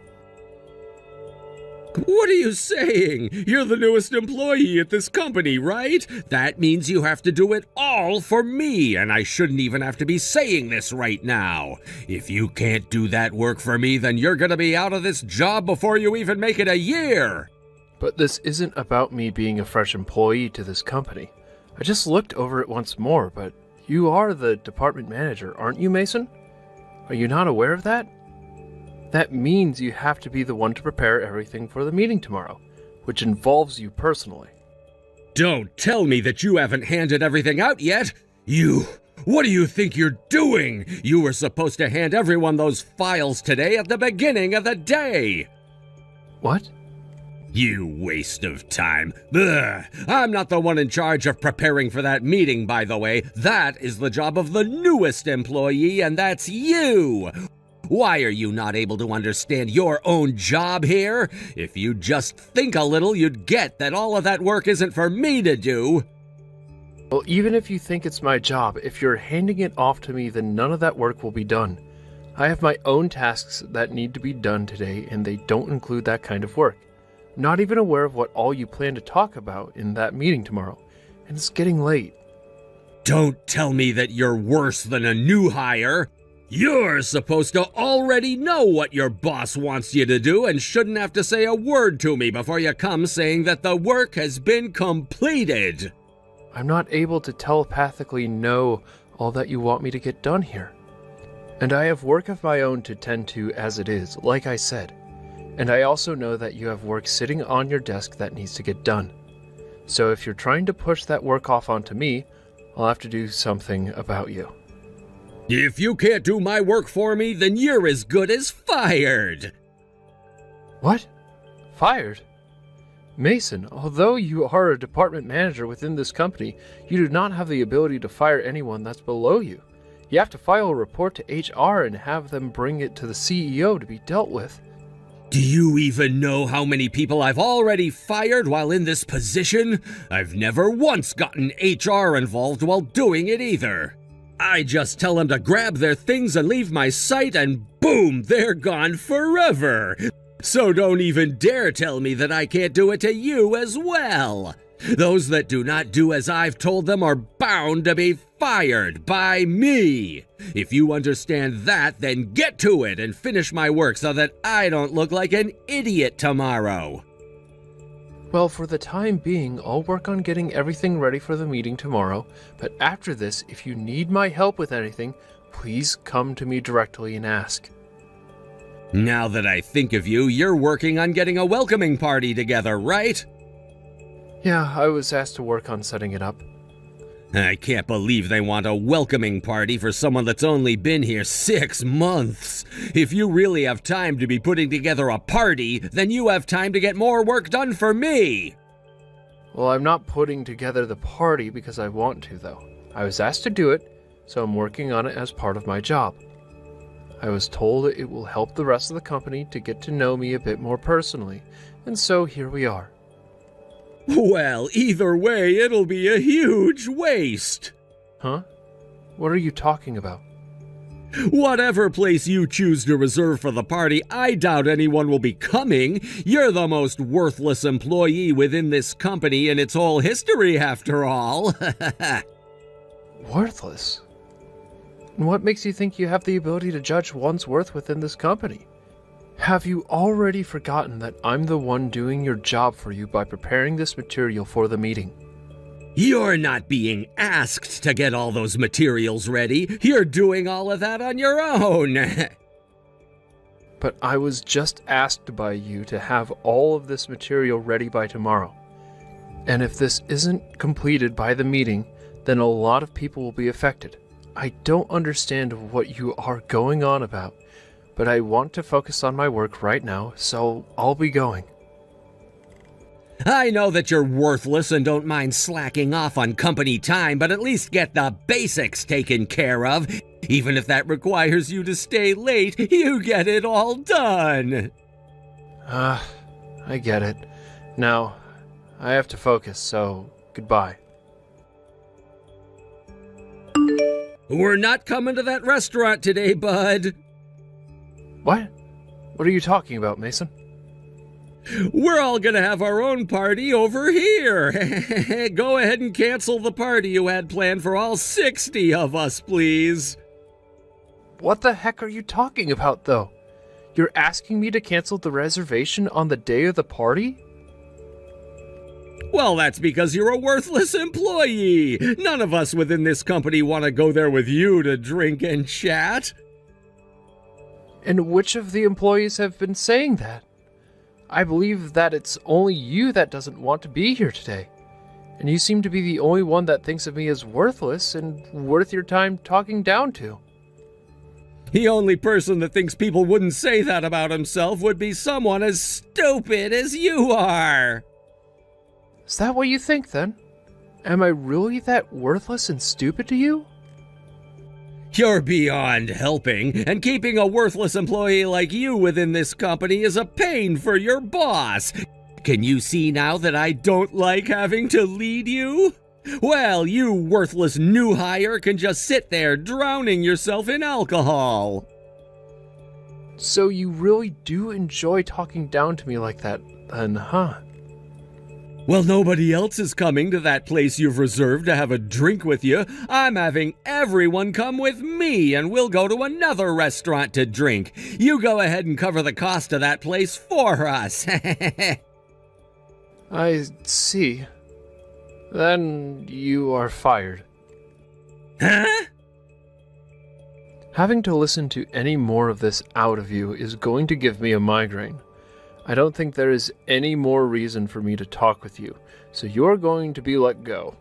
What are you saying? You're the newest employee at this company, right? That means you have to do it all for me, and I shouldn't even have to be saying this right now. If you can't do that work for me, then you're gonna be out of this job before you even make it a year. But this isn't about me being a fresh employee to this company. I just looked over it once more, but you are the department manager, aren't you, Mason? Are you not aware of that? That means you have to be the one to prepare everything for the meeting tomorrow, which involves you personally. Don't tell me that you haven't handed everything out yet. What do you think you're doing? You were supposed to hand everyone those files today at the beginning of the day. What? You waste of time. Ugh. I'm not the one in charge of preparing for that meeting, by the way. That is the job of the newest employee, and that's you. Why are you not able to understand your own job here? If you just think a little, you'd get that all of that work isn't for me to do. Well, even if you think it's my job, if you're handing it off to me, then none of that work will be done. I have my own tasks that need to be done today, and they don't include that kind of work. I'm not even aware of what all you plan to talk about in that meeting tomorrow, and it's getting late. Don't tell me that you're worse than a new hire. You're supposed to already know what your boss wants you to do and shouldn't have to say a word to me before you come saying that the work has been completed. I'm not able to telepathically know all that you want me to get done here. And I have work of my own to tend to as it is, like I said. And I also know that you have work sitting on your desk that needs to get done. So if you're trying to push that work off onto me, I'll have to do something about you. If you can't do my work for me, then you're as good as fired. What? Fired? Mason, although you are a department manager within this company, you do not have the ability to fire anyone that's below you. You have to file a report to HR and have them bring it to the CEO to be dealt with. Do you even know how many people I've already fired while in this position? I've never once gotten HR involved while doing it either. I just tell them to grab their things and leave my site, and boom, they're gone forever. So don't even dare tell me that I can't do it to you as well. Those that do not do as I've told them are bound to be fired by me. If you understand that, then get to it and finish my work so that I don't look like an idiot tomorrow. Well, for the time being, I'll work on getting everything ready for the meeting tomorrow, but after this, if you need my help with anything, please come to me directly and ask. Now that I think of you, you're working on getting a welcoming party together, right? Yeah, I was asked to work on setting it up. I can't believe they want a welcoming party for someone that's only been here 6 months. If you really have time to be putting together a party, then you have time to get more work done for me. Well, I'm not putting together the party because I want to, though. I was asked to do it, so I'm working on it as part of my job. I was told it will help the rest of the company to get to know me a bit more personally, and so here we are. Well, either way, it'll be a huge waste. Huh? What are you talking about? Whatever place you choose to reserve for the party, I doubt anyone will be coming. You're the most worthless employee within this company in its whole history, after all. Worthless? And what makes you think you have the ability to judge one's worth within this company? Have you already forgotten that I'm the one doing your job for you by preparing this material for the meeting? You're not being asked to get all those materials ready. You're doing all of that on your own. But I was just asked by you to have all of this material ready by tomorrow. And if this isn't completed by the meeting, then a lot of people will be affected. I don't understand what you are going on about, but I want to focus on my work right now, so I'll be going. I know that you're worthless and don't mind slacking off on company time, but at least get the basics taken care of. Even if that requires you to stay late, you get it all done. I get it. Now, I have to focus, so goodbye. We're not coming to that restaurant today, bud. What? What are you talking about, Mason? We're all gonna have our own party over here. Go ahead and cancel the party you had planned for all 60 of us, please. What the heck are you talking about, though? You're asking me to cancel the reservation on the day of the party? Well, that's because you're a worthless employee. None of us within this company want to go there with you to drink and chat. And which of the employees have been saying that? I believe that it's only you that doesn't want to be here today. And you seem to be the only one that thinks of me as worthless and worth your time talking down to. The only person that thinks people wouldn't say that about himself would be someone as stupid as you are. Is that what you think, then? Am I really that worthless and stupid to you? You're beyond helping, and keeping a worthless employee like you within this company is a pain for your boss. Can you see now that I don't like having to lead you? Well, you worthless new hire can just sit there drowning yourself in alcohol. So you really do enjoy talking down to me like that, then, huh? Well, nobody else is coming to that place you've reserved to have a drink with you. I'm having everyone come with me, and we'll go to another restaurant to drink. You go ahead and cover the cost of that place for us. I see. Then you are fired. Huh? Having to listen to any more of this out of you is going to give me a migraine. I don't think there is any more reason for me to talk with you, so you're going to be let go.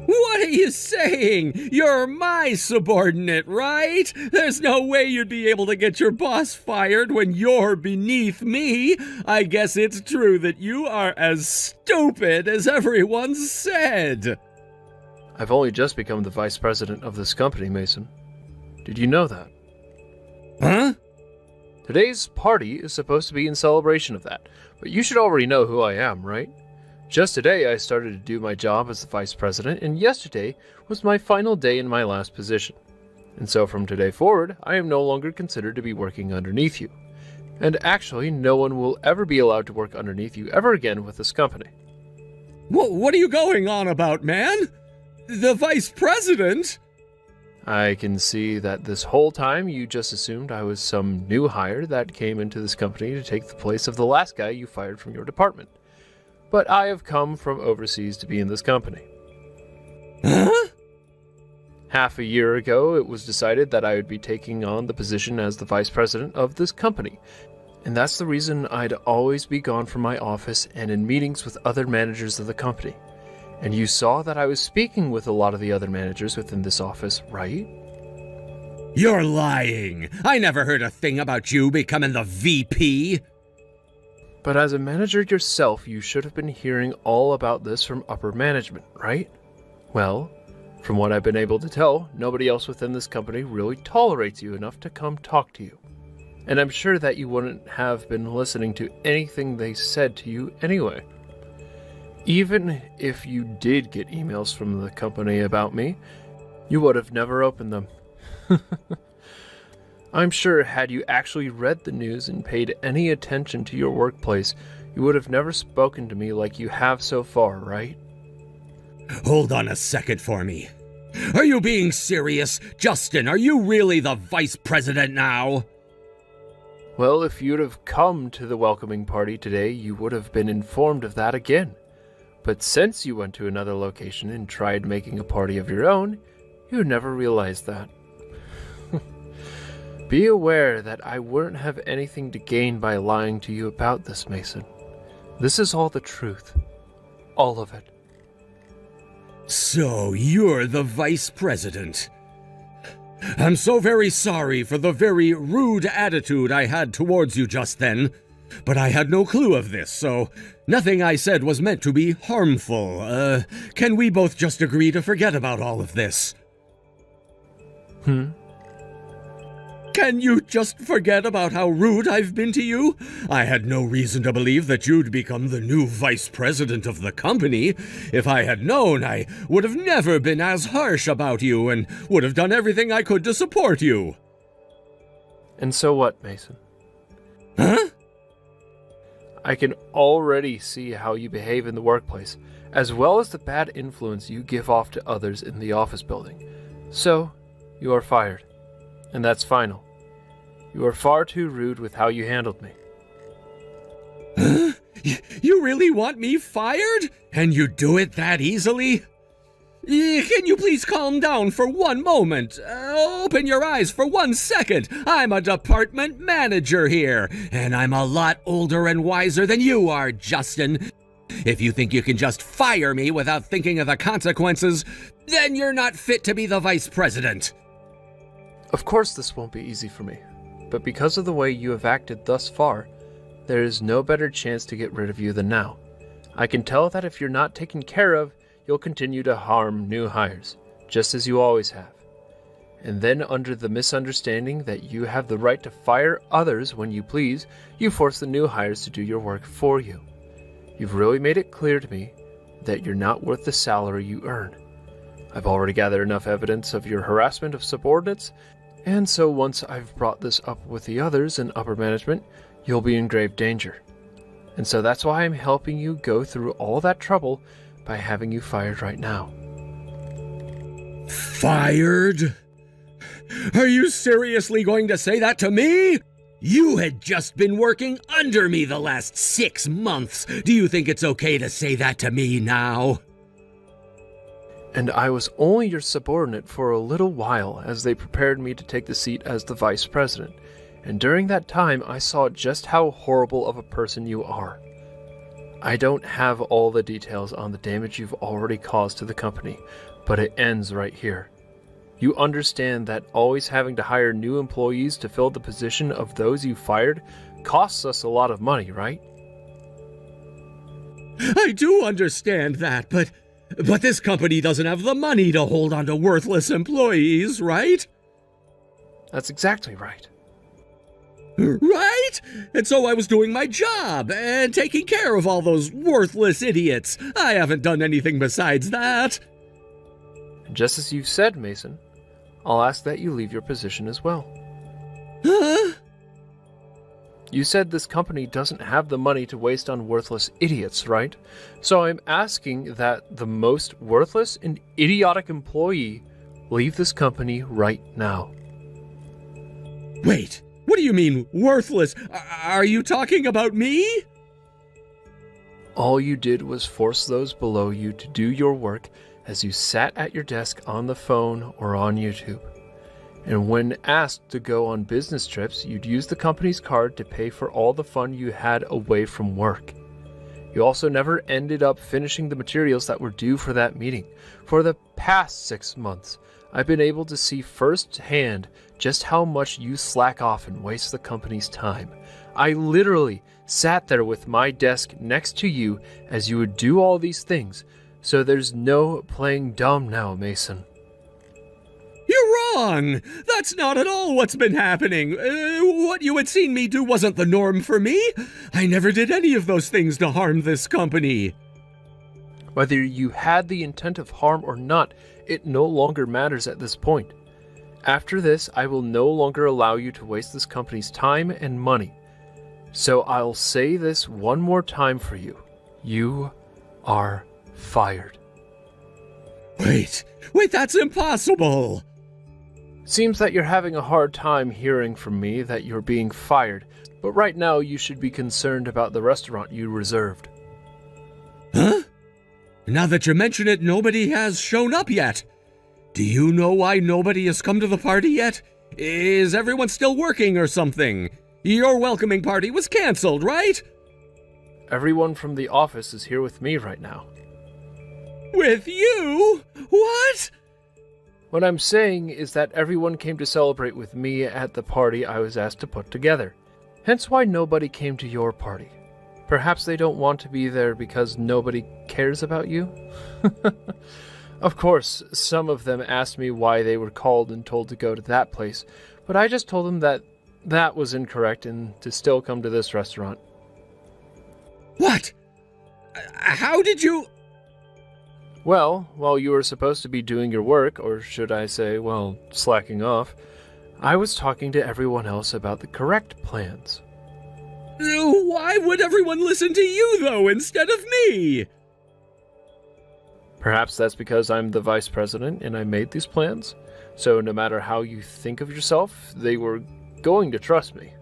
What are you saying? You're my subordinate, right? There's no way you'd be able to get your boss fired when you're beneath me. I guess it's true that you are as stupid as everyone said. I've only just become the vice president of this company, Mason. Did you know that? Huh? Today's party is supposed to be in celebration of that, but you should already know who I am, right? Just today I started to do my job as the vice president, and yesterday was my final day in my last position. And so from today forward, I am no longer considered to be working underneath you. And actually, no one will ever be allowed to work underneath you ever again with this company. What are you going on about, man? The vice president? I can see that this whole time you just assumed I was some new hire that came into this company to take the place of the last guy you fired from your department. But I have come from overseas to be in this company. Huh? Half a year ago, it was decided that I would be taking on the position as the vice president of this company. And that's the reason I'd always be gone from my office and in meetings with other managers of the company. And you saw that I was speaking with a lot of the other managers within this office, right? You're lying! I never heard a thing about you becoming the VP! But as a manager yourself, you should have been hearing all about this from upper management, right? Well, from what I've been able to tell, nobody else within this company really tolerates you enough to come talk to you. And I'm sure that you wouldn't have been listening to anything they said to you anyway. Even if you did get emails from the company about me, you would have never opened them. I'm sure had you actually read the news and paid any attention to your workplace, you would have never spoken to me like you have so far, right? Hold on a second for me. Are you being serious? Justin, are you really the vice president now? Well, if you'd have come to the welcoming party today, you would have been informed of that again. But since you went to another location and tried making a party of your own, you never realized that. Be aware that I wouldn't have anything to gain by lying to you about this, Mason. This is all the truth. All of it. So you're the vice president. I'm so very sorry for the very rude attitude I had towards you just then, but I had no clue of this, so nothing I said was meant to be harmful. Can we both just agree to forget about all of this? Can you just forget about how rude I've been to you? I had no reason to believe that you'd become the new vice president of the company. If I had known, I would have never been as harsh about you and would have done everything I could to support you. And so what, Mason? Huh? I can already see how you behave in the workplace, as well as the bad influence you give off to others in the office building. So, you are fired. And that's final. You are far too rude with how you handled me. Huh? You really want me fired? And you do it that easily? Can you please calm down for one moment? Open your eyes for 1 second. I'm a department manager here, and I'm a lot older and wiser than you are, Justin. If you think you can just fire me without thinking of the consequences, then you're not fit to be the vice president. Of course this won't be easy for me, but because of the way you have acted thus far, there is no better chance to get rid of you than now. I can tell that if you're not taken care of, you'll continue to harm new hires, just as you always have. And then under the misunderstanding that you have the right to fire others when you please, you force the new hires to do your work for you. You've really made it clear to me that you're not worth the salary you earn. I've already gathered enough evidence of your harassment of subordinates, and so once I've brought this up with the others in upper management, you'll be in grave danger. And so that's why I'm helping you go through all that trouble by having you fired right now. Fired? Are you seriously going to say that to me? You had just been working under me the last 6 months. Do you think it's okay to say that to me now? And I was only your subordinate for a little while as they prepared me to take the seat as the vice president. And during that time, I saw just how horrible of a person you are. I don't have all the details on the damage you've already caused to the company, but it ends right here. You understand that always having to hire new employees to fill the position of those you fired costs us a lot of money, right? I do understand that, but this company doesn't have the money to hold on to worthless employees, right? That's exactly right. Right? And so I was doing my job and taking care of all those worthless idiots. I haven't done anything besides that. And just as you said, Mason, I'll ask that you leave your position as well. Huh? You said this company doesn't have the money to waste on worthless idiots, right? So I'm asking that the most worthless and idiotic employee leave this company right now. Wait, what do you mean, worthless? Are you talking about me? All you did was force those below you to do your work as you sat at your desk on the phone or on YouTube. And when asked to go on business trips, you'd use the company's card to pay for all the fun you had away from work. You also never ended up finishing the materials that were due for that meeting. For the past 6 months, I've been able to see firsthand just how much you slack off and waste the company's time. I literally sat there with my desk next to you as you would do all these things, so there's no playing dumb now, Mason. You're wrong! That's not at all what's been happening. What you had seen me do wasn't the norm for me. I never did any of those things to harm this company. Whether you had the intent of harm or not, it no longer matters at this point. After this, I will no longer allow you to waste this company's time and money. So I'll say this one more time for you. You are fired. Wait, that's impossible! Seems that you're having a hard time hearing from me that you're being fired, but right now you should be concerned about the restaurant you reserved. Huh? Now that you mention it, nobody has shown up yet. Do you know why nobody has come to the party yet? Is everyone still working or something? Your welcoming party was canceled, right? Everyone from the office is here with me right now. With you? What? What I'm saying is that everyone came to celebrate with me at the party I was asked to put together. Hence why nobody came to your party. Perhaps they don't want to be there because nobody cares about you? Of course, some of them asked me why they were called and told to go to that place, but I just told them that that was incorrect and to still come to this restaurant. What? How did you... Well, while you were supposed to be doing your work, or should I say, well, slacking off, I was talking to everyone else about the correct plans. Why would everyone listen to you, though, instead of me? Perhaps that's because I'm the vice president and I made these plans. So no matter how you think of yourself, they were going to trust me.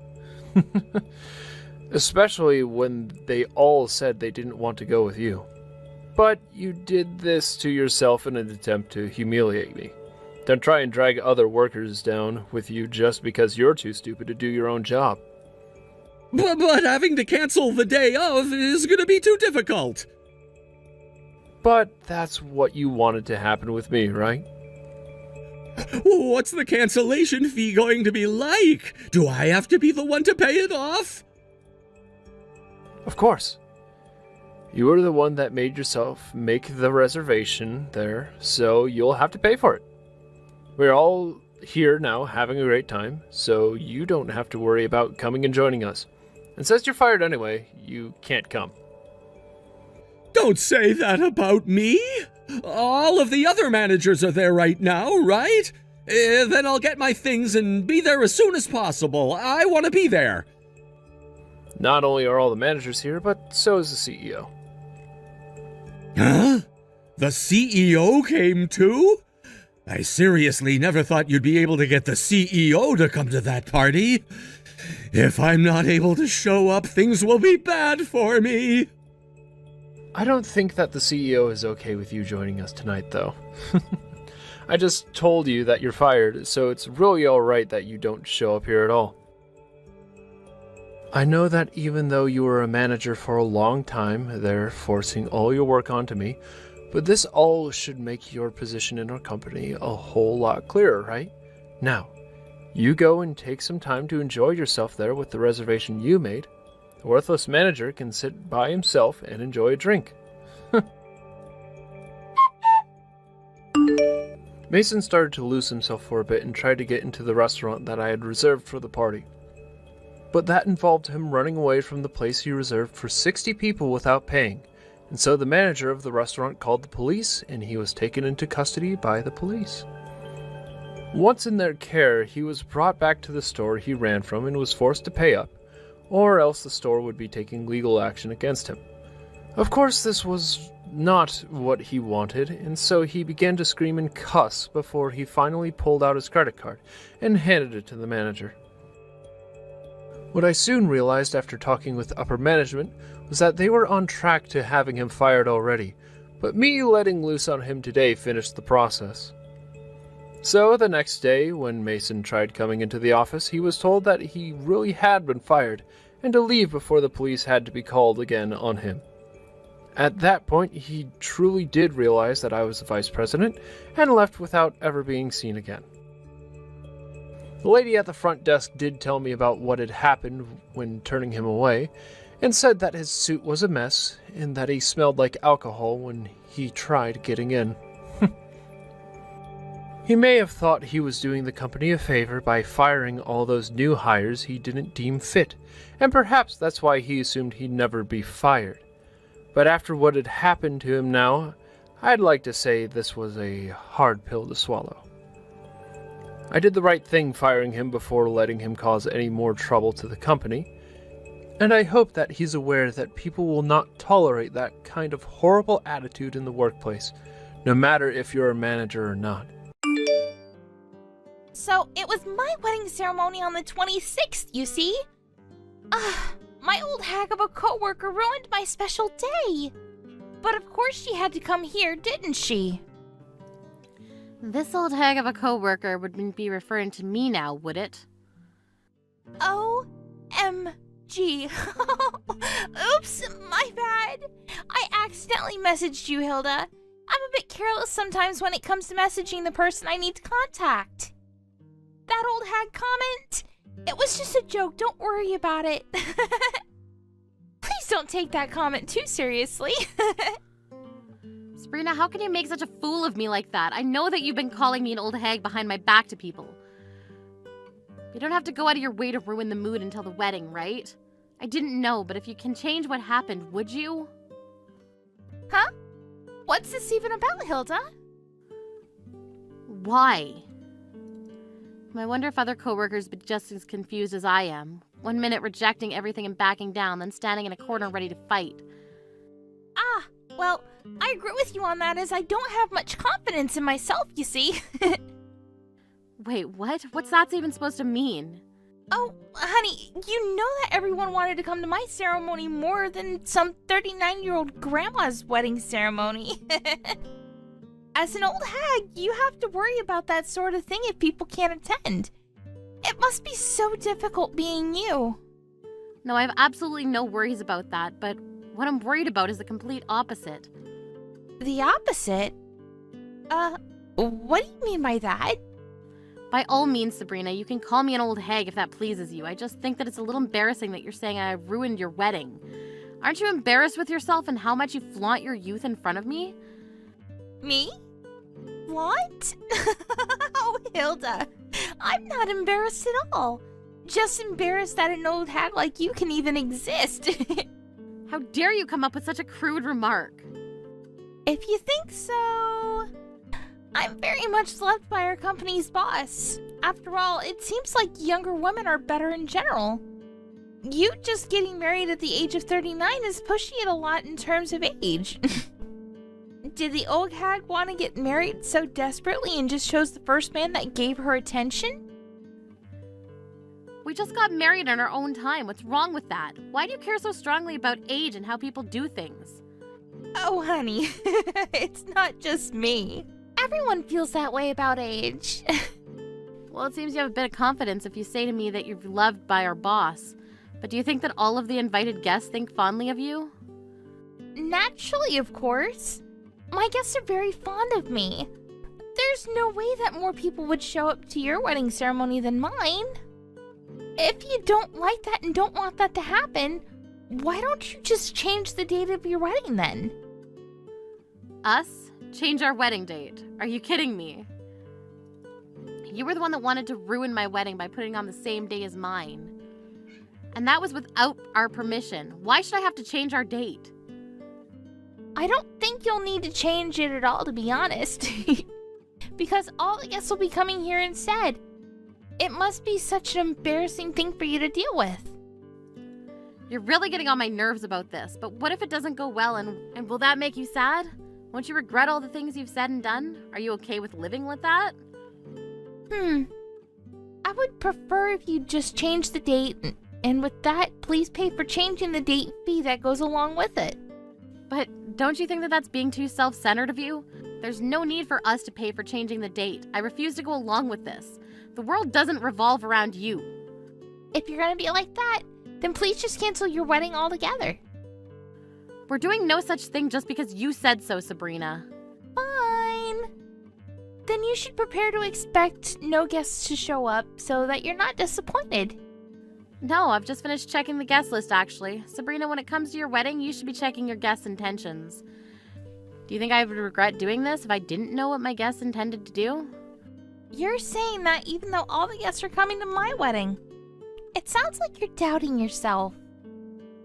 Especially when they all said they didn't want to go with you. But you did this to yourself in an attempt to humiliate me. Don't try and drag other workers down with you just because you're too stupid to do your own job. But having to cancel the day of is going to be too difficult. But that's what you wanted to happen with me, right? What's the cancellation fee going to be like? Do I have to be the one to pay it off? Of course. You were the one that made yourself make the reservation there, so you'll have to pay for it. We're all here now having a great time, so you don't have to worry about coming and joining us. And since you're fired anyway, you can't come. Don't say that about me. All of the other managers are there right now, right? Then I'll get my things and be there as soon as possible. I want to be there. Not only are all the managers here, but so is the CEO. Huh? The CEO came too? I seriously never thought you'd be able to get the CEO to come to that party. If I'm not able to show up, things will be bad for me. I don't think that the CEO is okay with you joining us tonight, though. I just told you that you're fired, so it's really alright that you don't show up here at all. I know that even though you were a manager for a long time, they're forcing all your work onto me, but this all should make your position in our company a whole lot clearer, right? Now, you go and take some time to enjoy yourself there with the reservation you made. The worthless manager can sit by himself and enjoy a drink. Mason started to lose himself for a bit and tried to get into the restaurant that I had reserved for the party. But that involved him running away from the place he reserved for 60 people without paying, and so the manager of the restaurant called the police and he was taken into custody by the police. Once in their care, he was brought back to the store he ran from and was forced to pay up, or else the store would be taking legal action against him. Of course, this was not what he wanted, and so he began to scream and cuss before he finally pulled out his credit card and handed it to the manager. What I soon realized after talking with upper management was that they were on track to having him fired already, but me letting loose on him today finished the process. So the next day, when Mason tried coming into the office, he was told that he really had been fired and to leave before the police had to be called again on him. At that point, he truly did realize that I was the vice president and left without ever being seen again. The lady at the front desk did tell me about what had happened when turning him away, and said that his suit was a mess and that he smelled like alcohol when he tried getting in. He may have thought he was doing the company a favor by firing all those new hires he didn't deem fit, and perhaps that's why he assumed he'd never be fired. But after what had happened to him now, I'd like to say this was a hard pill to swallow. I did the right thing firing him before letting him cause any more trouble to the company, and I hope that he's aware that people will not tolerate that kind of horrible attitude in the workplace, no matter if you're a manager or not. So, it was my wedding ceremony on the 26th, you see? My old hag of a coworker ruined my special day. But of course she had to come here, didn't she? This old hag of a coworker wouldn't be referring to me now, would it? OMG. Oops, my bad. I accidentally messaged you, Hilda. I'm a bit careless sometimes when it comes to messaging the person I need to contact. That old hag comment? It was just a joke, don't worry about it. Please don't take that comment too seriously. Sabrina, how can you make such a fool of me like that? I know that you've been calling me an old hag behind my back to people. You don't have to go out of your way to ruin the mood until the wedding, right? I didn't know, but if you can change what happened, would you? Huh? What's this even about, Hilda? Why? I wonder if other coworkers would be just as confused as I am. 1 minute rejecting everything and backing down, then standing in a corner ready to fight. Well, I agree with you on that as I don't have much confidence in myself, you see. Wait, what? What's that even supposed to mean? Oh, honey, you know that everyone wanted to come to my ceremony more than some 39-year-old grandma's wedding ceremony. As an old hag, you have to worry about that sort of thing if people can't attend. It must be so difficult being you. No, I have absolutely no worries about that, but what I'm worried about is the complete opposite. The opposite? What do you mean by that? By all means, Sabrina, you can call me an old hag if that pleases you. I just think that it's a little embarrassing that you're saying I ruined your wedding. Aren't you embarrassed with yourself and how much you flaunt your youth in front of me? Me? What? Oh, Hilda, I'm not embarrassed at all. Just embarrassed that an old hag like you can even exist. How dare you come up with such a crude remark? If you think so... I'm very much loved by our company's boss. After all, it seems like younger women are better in general. You just getting married at the age of 39 is pushing it a lot in terms of age. Did the old hag want to get married so desperately and just chose the first man that gave her attention? We just got married in our own time. What's wrong with that? Why do you care so strongly about age and how people do things? Oh, honey, it's not just me. Everyone feels that way about age. Well, it seems you have a bit of confidence if you say to me that you're loved by our boss. But do you think that all of the invited guests think fondly of you? Naturally, of course. My guests are very fond of me. There's no way that more people would show up to your wedding ceremony than mine. If you don't like that and don't want that to happen, why don't you just change the date of your wedding then? Us? Change our wedding date? Are you kidding me? You were the one that wanted to ruin my wedding by putting on the same day as mine. And that was without our permission. Why should I have to change our date? I don't think you'll need to change it at all, to be honest. Because all the guests will be coming here instead. It must be such an embarrassing thing for you to deal with. You're really getting on my nerves about this, but what if it doesn't go well and will that make you sad? Won't you regret all the things you've said and done? Are you okay with living with that? I would prefer if you just change the date, and with that, please pay for changing the date fee that goes along with it. But Don't you think that that's being too self-centered of you? There's no need for us to pay for changing the date. I refuse to go along with this. The world doesn't revolve around you. If you're gonna be like that, then please just cancel your wedding altogether. We're doing no such thing just because you said so, Sabrina. Fine. Then you should prepare to expect no guests to show up so that you're not disappointed. No, I've just finished checking the guest list, actually. Sabrina, when it comes to your wedding, you should be checking your guests' intentions. Do you think I would regret doing this if I didn't know what my guests intended to do? You're saying that even though all the guests are coming to my wedding. It sounds like you're doubting yourself.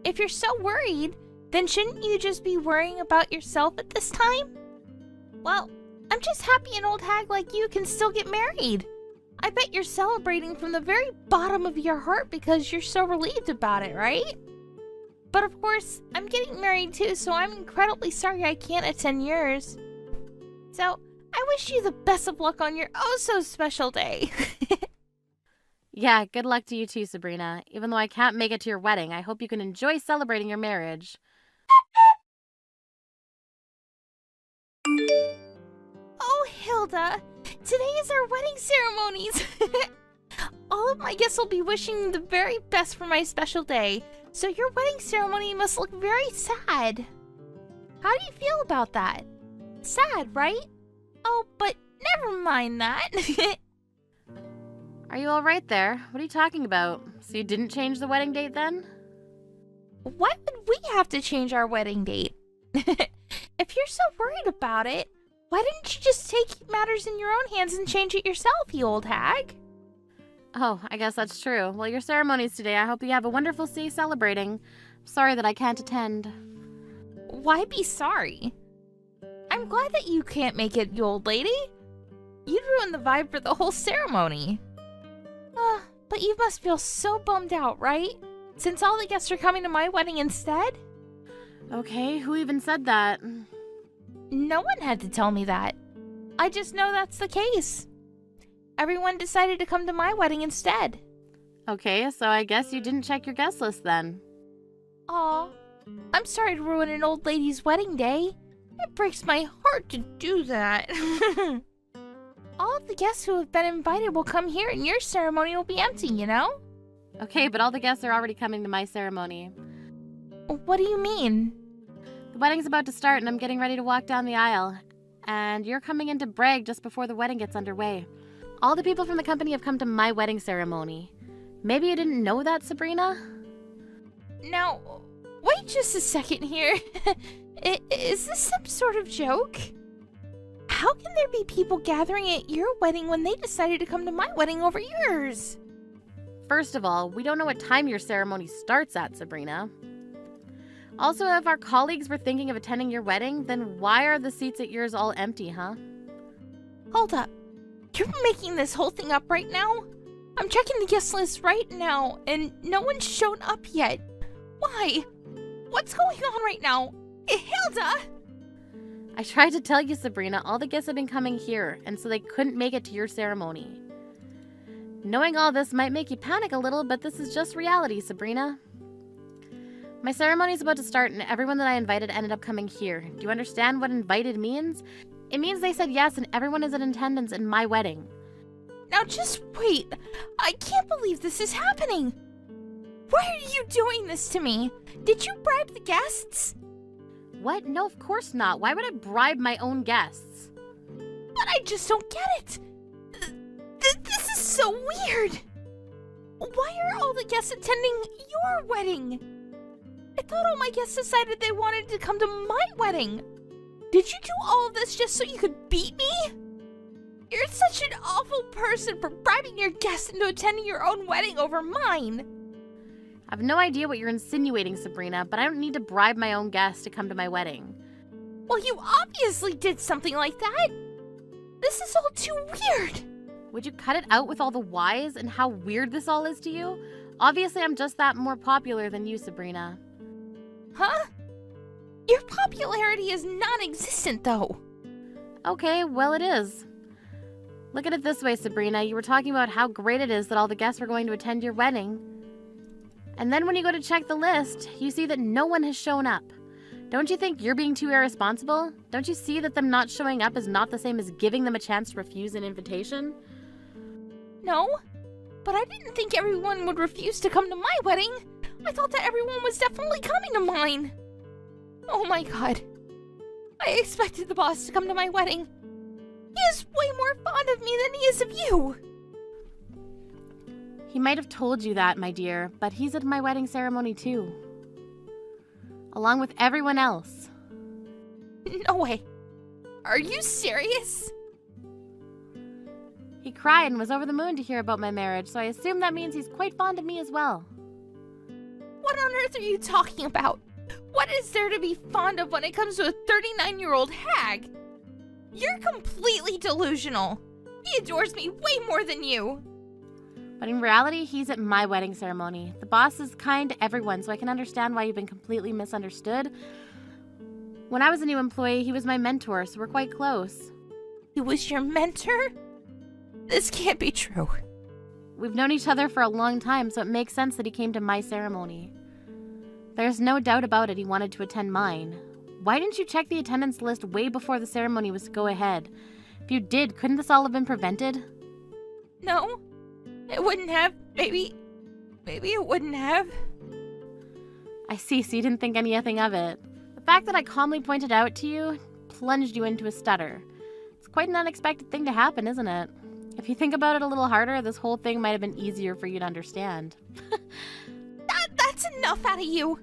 If you're so worried, then shouldn't you just be worrying about yourself at this time? Well, I'm just happy an old hag like you can still get married. I bet you're celebrating from the very bottom of your heart because you're so relieved about it, right? But of course, I'm getting married too, so I'm incredibly sorry I can't attend yours. So, I wish you the best of luck on your oh-so-special day. Yeah, good luck to you too, Sabrina. Even though I can't make it to your wedding, I hope you can enjoy celebrating your marriage. Oh, Hilda, today is our wedding ceremonies. All of my guests will be wishing you the very best for my special day, so your wedding ceremony must look very sad. How do you feel about that? Sad, right? Oh, but never mind that. Are you all right there? What are you talking about? So you didn't change the wedding date then? Why would we have to change our wedding date? If you're so worried about it, why didn't you just take matters in your own hands and change it yourself, you old hag? Oh, I guess that's true. Well, your ceremony's today. I hope you have a wonderful day celebrating. Sorry that I can't attend. Why be sorry? I'm glad that you can't make it, you old lady. You'd ruin the vibe for the whole ceremony. But you must feel so bummed out, right? Since all the guests are coming to my wedding instead? Okay, who even said that? No one had to tell me that. I just know that's the case. Everyone decided to come to my wedding instead. Okay, so I guess you didn't check your guest list then. Aw, I'm sorry to ruin an old lady's wedding day. It breaks my heart to do that. All of the guests who have been invited will come here and your ceremony will be empty, you know? Okay, but all the guests are already coming to my ceremony. What do you mean? The wedding's about to start and I'm getting ready to walk down the aisle. And you're coming in to brag just before the wedding gets underway. All the people from the company have come to my wedding ceremony. Maybe you didn't know that, Sabrina? Now, wait just a second here. Is this some sort of joke? How can there be people gathering at your wedding when they decided to come to my wedding over yours? First of all, we don't know what time your ceremony starts at, Sabrina. Also, if our colleagues were thinking of attending your wedding, then why are the seats at yours all empty, huh? Hold up. You're making this whole thing up right now? I'm checking the guest list right now, and no one's shown up yet. Why? What's going on right now? Hilda! I tried to tell you, Sabrina, all the guests have been coming here, and so they couldn't make it to your ceremony. Knowing all this might make you panic a little, but this is just reality, Sabrina. My ceremony's about to start, and everyone that I invited ended up coming here. Do you understand what invited means? It means they said yes, and everyone is in attendance in my wedding. Now just wait. I can't believe this is happening. Why are you doing this to me? Did you bribe the guests? What? No, of course not. Why would I bribe my own guests? But I just don't get it. This is so weird. Why are all the guests attending your wedding? I thought all my guests decided they wanted to come to my wedding. Did you do all of this just so you could beat me? You're such an awful person for bribing your guests into attending your own wedding over mine. I have no idea what you're insinuating, Sabrina, but I don't need to bribe my own guests to come to my wedding. Well, you obviously did something like that. This is all too weird. Would you cut it out with all the whys and how weird this all is to you? Obviously, I'm just that more popular than you, Sabrina. Huh? Your popularity is non-existent, though. Okay, well it is. Look at it this way, Sabrina. You were talking about how great it is that all the guests were going to attend your wedding. And then when you go to check the list, you see that no one has shown up. Don't you think you're being too irresponsible? Don't you see that them not showing up is not the same as giving them a chance to refuse an invitation? No, but I didn't think everyone would refuse to come to my wedding. I thought that everyone was definitely coming to mine. Oh my god. I expected the boss to come to my wedding. He is way more fond of me than he is of you. He might have told you that, my dear, but he's at my wedding ceremony too. Along with everyone else. No way. Are you serious? He cried and was over the moon to hear about my marriage, so I assume that means he's quite fond of me as well. What on earth are you talking about? What is there to be fond of when it comes to a 39-year-old hag? You're completely delusional. He adores me way more than you. But in reality, he's at my wedding ceremony. The boss is kind to everyone, so I can understand why you've been completely misunderstood. When I was a new employee, he was my mentor, so we're quite close. He was your mentor? This can't be true. We've known each other for a long time, so it makes sense that he came to my ceremony. There's no doubt about it, he wanted to attend mine. Why didn't you check the attendance list way before the ceremony was to go ahead? If you did, couldn't this all have been prevented? No, it wouldn't have. Maybe it wouldn't have. I see, so you didn't think anything of it. The fact that I calmly pointed out to you plunged you into a stutter. It's quite an unexpected thing to happen, isn't it? If you think about it a little harder, this whole thing might have been easier for you to understand. That's enough out of you.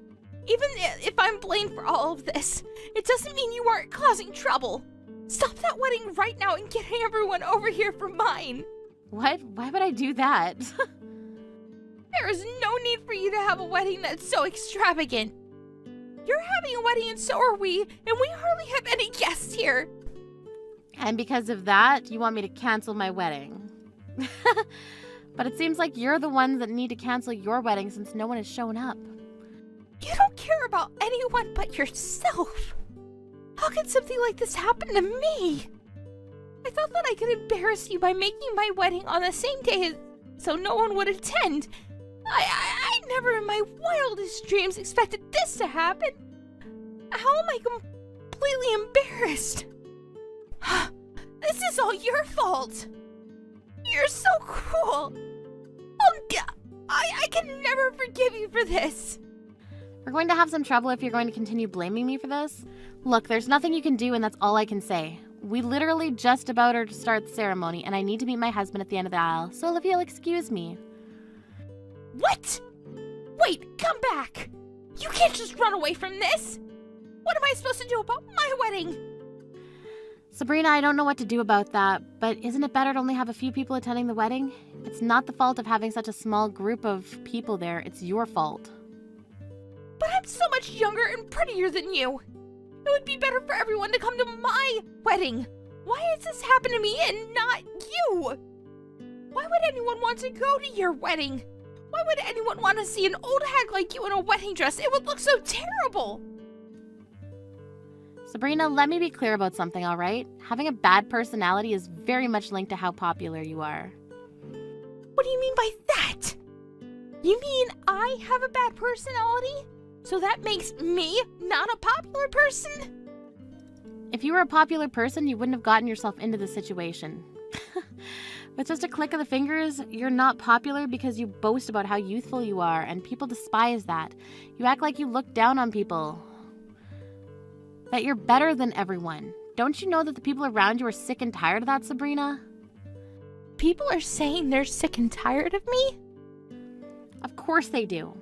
Even if I'm blamed for all of this, it doesn't mean you aren't causing trouble. Stop that wedding right now and get everyone over here for mine. What? Why would I do that? There is no need for you to have a wedding that's so extravagant. You're having a wedding and so are we, and we hardly have any guests here. And because of that, you want me to cancel my wedding. But it seems like you're the ones that need to cancel your wedding since no one has shown up. You don't care about anyone but yourself. How could something like this happen to me? I thought that I could embarrass you by making my wedding on the same day so no one would attend. I never in my wildest dreams expected this to happen. How am I completely embarrassed? This is all your fault. You're so cruel. I can never forgive you for this. We're going to have some trouble if you're going to continue blaming me for this. Look, there's nothing you can do, and that's all I can say. We literally just about are to start the ceremony, and I need to meet my husband at the end of the aisle, so if you'll excuse me. What? Wait, come back. You can't just run away from this. What am I supposed to do about my wedding? Sabrina, I don't know what to do about that, but isn't it better to only have a few people attending the wedding? It's not the fault of having such a small group of people there, it's your fault. But I'm so much younger and prettier than you. It would be better for everyone to come to my wedding. Why has this happened to me and not you? Why would anyone want to go to your wedding? Why would anyone want to see an old hag like you in a wedding dress? It would look so terrible. Sabrina, let me be clear about something, all right? Having a bad personality is very much linked to how popular you are. What do you mean by that? You mean I have a bad personality? So that makes me not a popular person? If you were a popular person, you wouldn't have gotten yourself into this situation. With just a click of the fingers, you're not popular because you boast about how youthful you are, and people despise that. You act like you look down on people. That you're better than everyone. Don't you know that the people around you are sick and tired of that, Sabrina? People are saying they're sick and tired of me? Of course they do.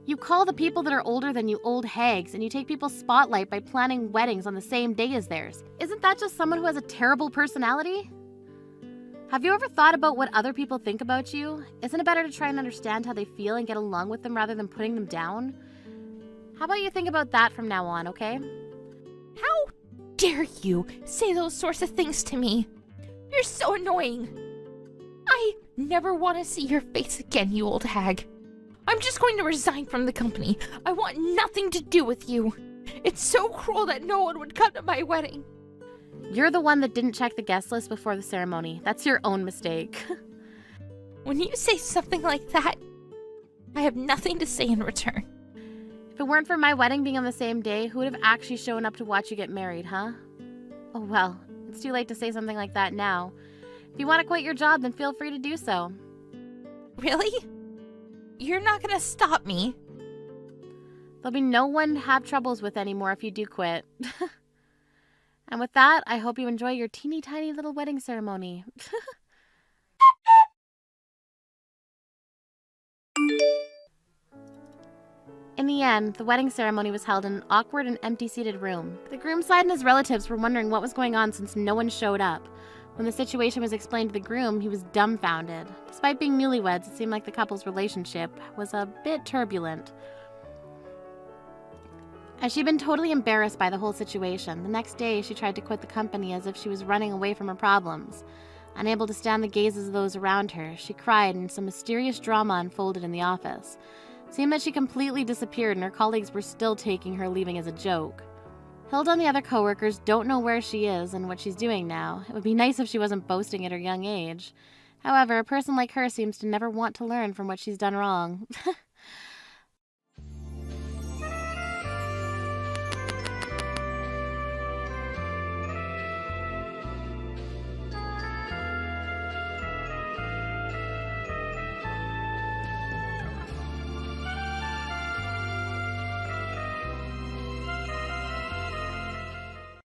You call the people that are older than you old hags, and you take people's spotlight by planning weddings on the same day as theirs. Isn't that just someone who has a terrible personality? Have you ever thought about what other people think about you? Isn't it better to try and understand how they feel and get along with them rather than putting them down? How about you think about that from now on, okay? How dare you say those sorts of things to me? You're so annoying. I never want to see your face again, you old hag. I'm just going to resign from the company. I want nothing to do with you. It's so cruel that no one would come to my wedding. You're the one that didn't check the guest list before the ceremony. That's your own mistake. When you say something like that, I have nothing to say in return. If it weren't for my wedding being on the same day, who would have actually shown up to watch you get married, huh? Oh well, it's too late to say something like that now. If you want to quit your job, then feel free to do so. Really? You're not gonna stop me. There'll be no one to have troubles with anymore if you do quit. And with that, I hope you enjoy your teeny tiny little wedding ceremony. In the end, the wedding ceremony was held in an awkward and empty-seated room. The groom's side and his relatives were wondering what was going on since no one showed up. When the situation was explained to the groom, he was dumbfounded. Despite being newlyweds, it seemed like the couple's relationship was a bit turbulent. As she'd been totally embarrassed by the whole situation, the next day she tried to quit the company as if she was running away from her problems. Unable to stand the gazes of those around her, she cried and some mysterious drama unfolded in the office. It seemed that she completely disappeared and her colleagues were still taking her leaving as a joke. Hilda and the other coworkers don't know where she is and what she's doing now. It would be nice if she wasn't boasting at her young age. However, a person like her seems to never want to learn from what she's done wrong.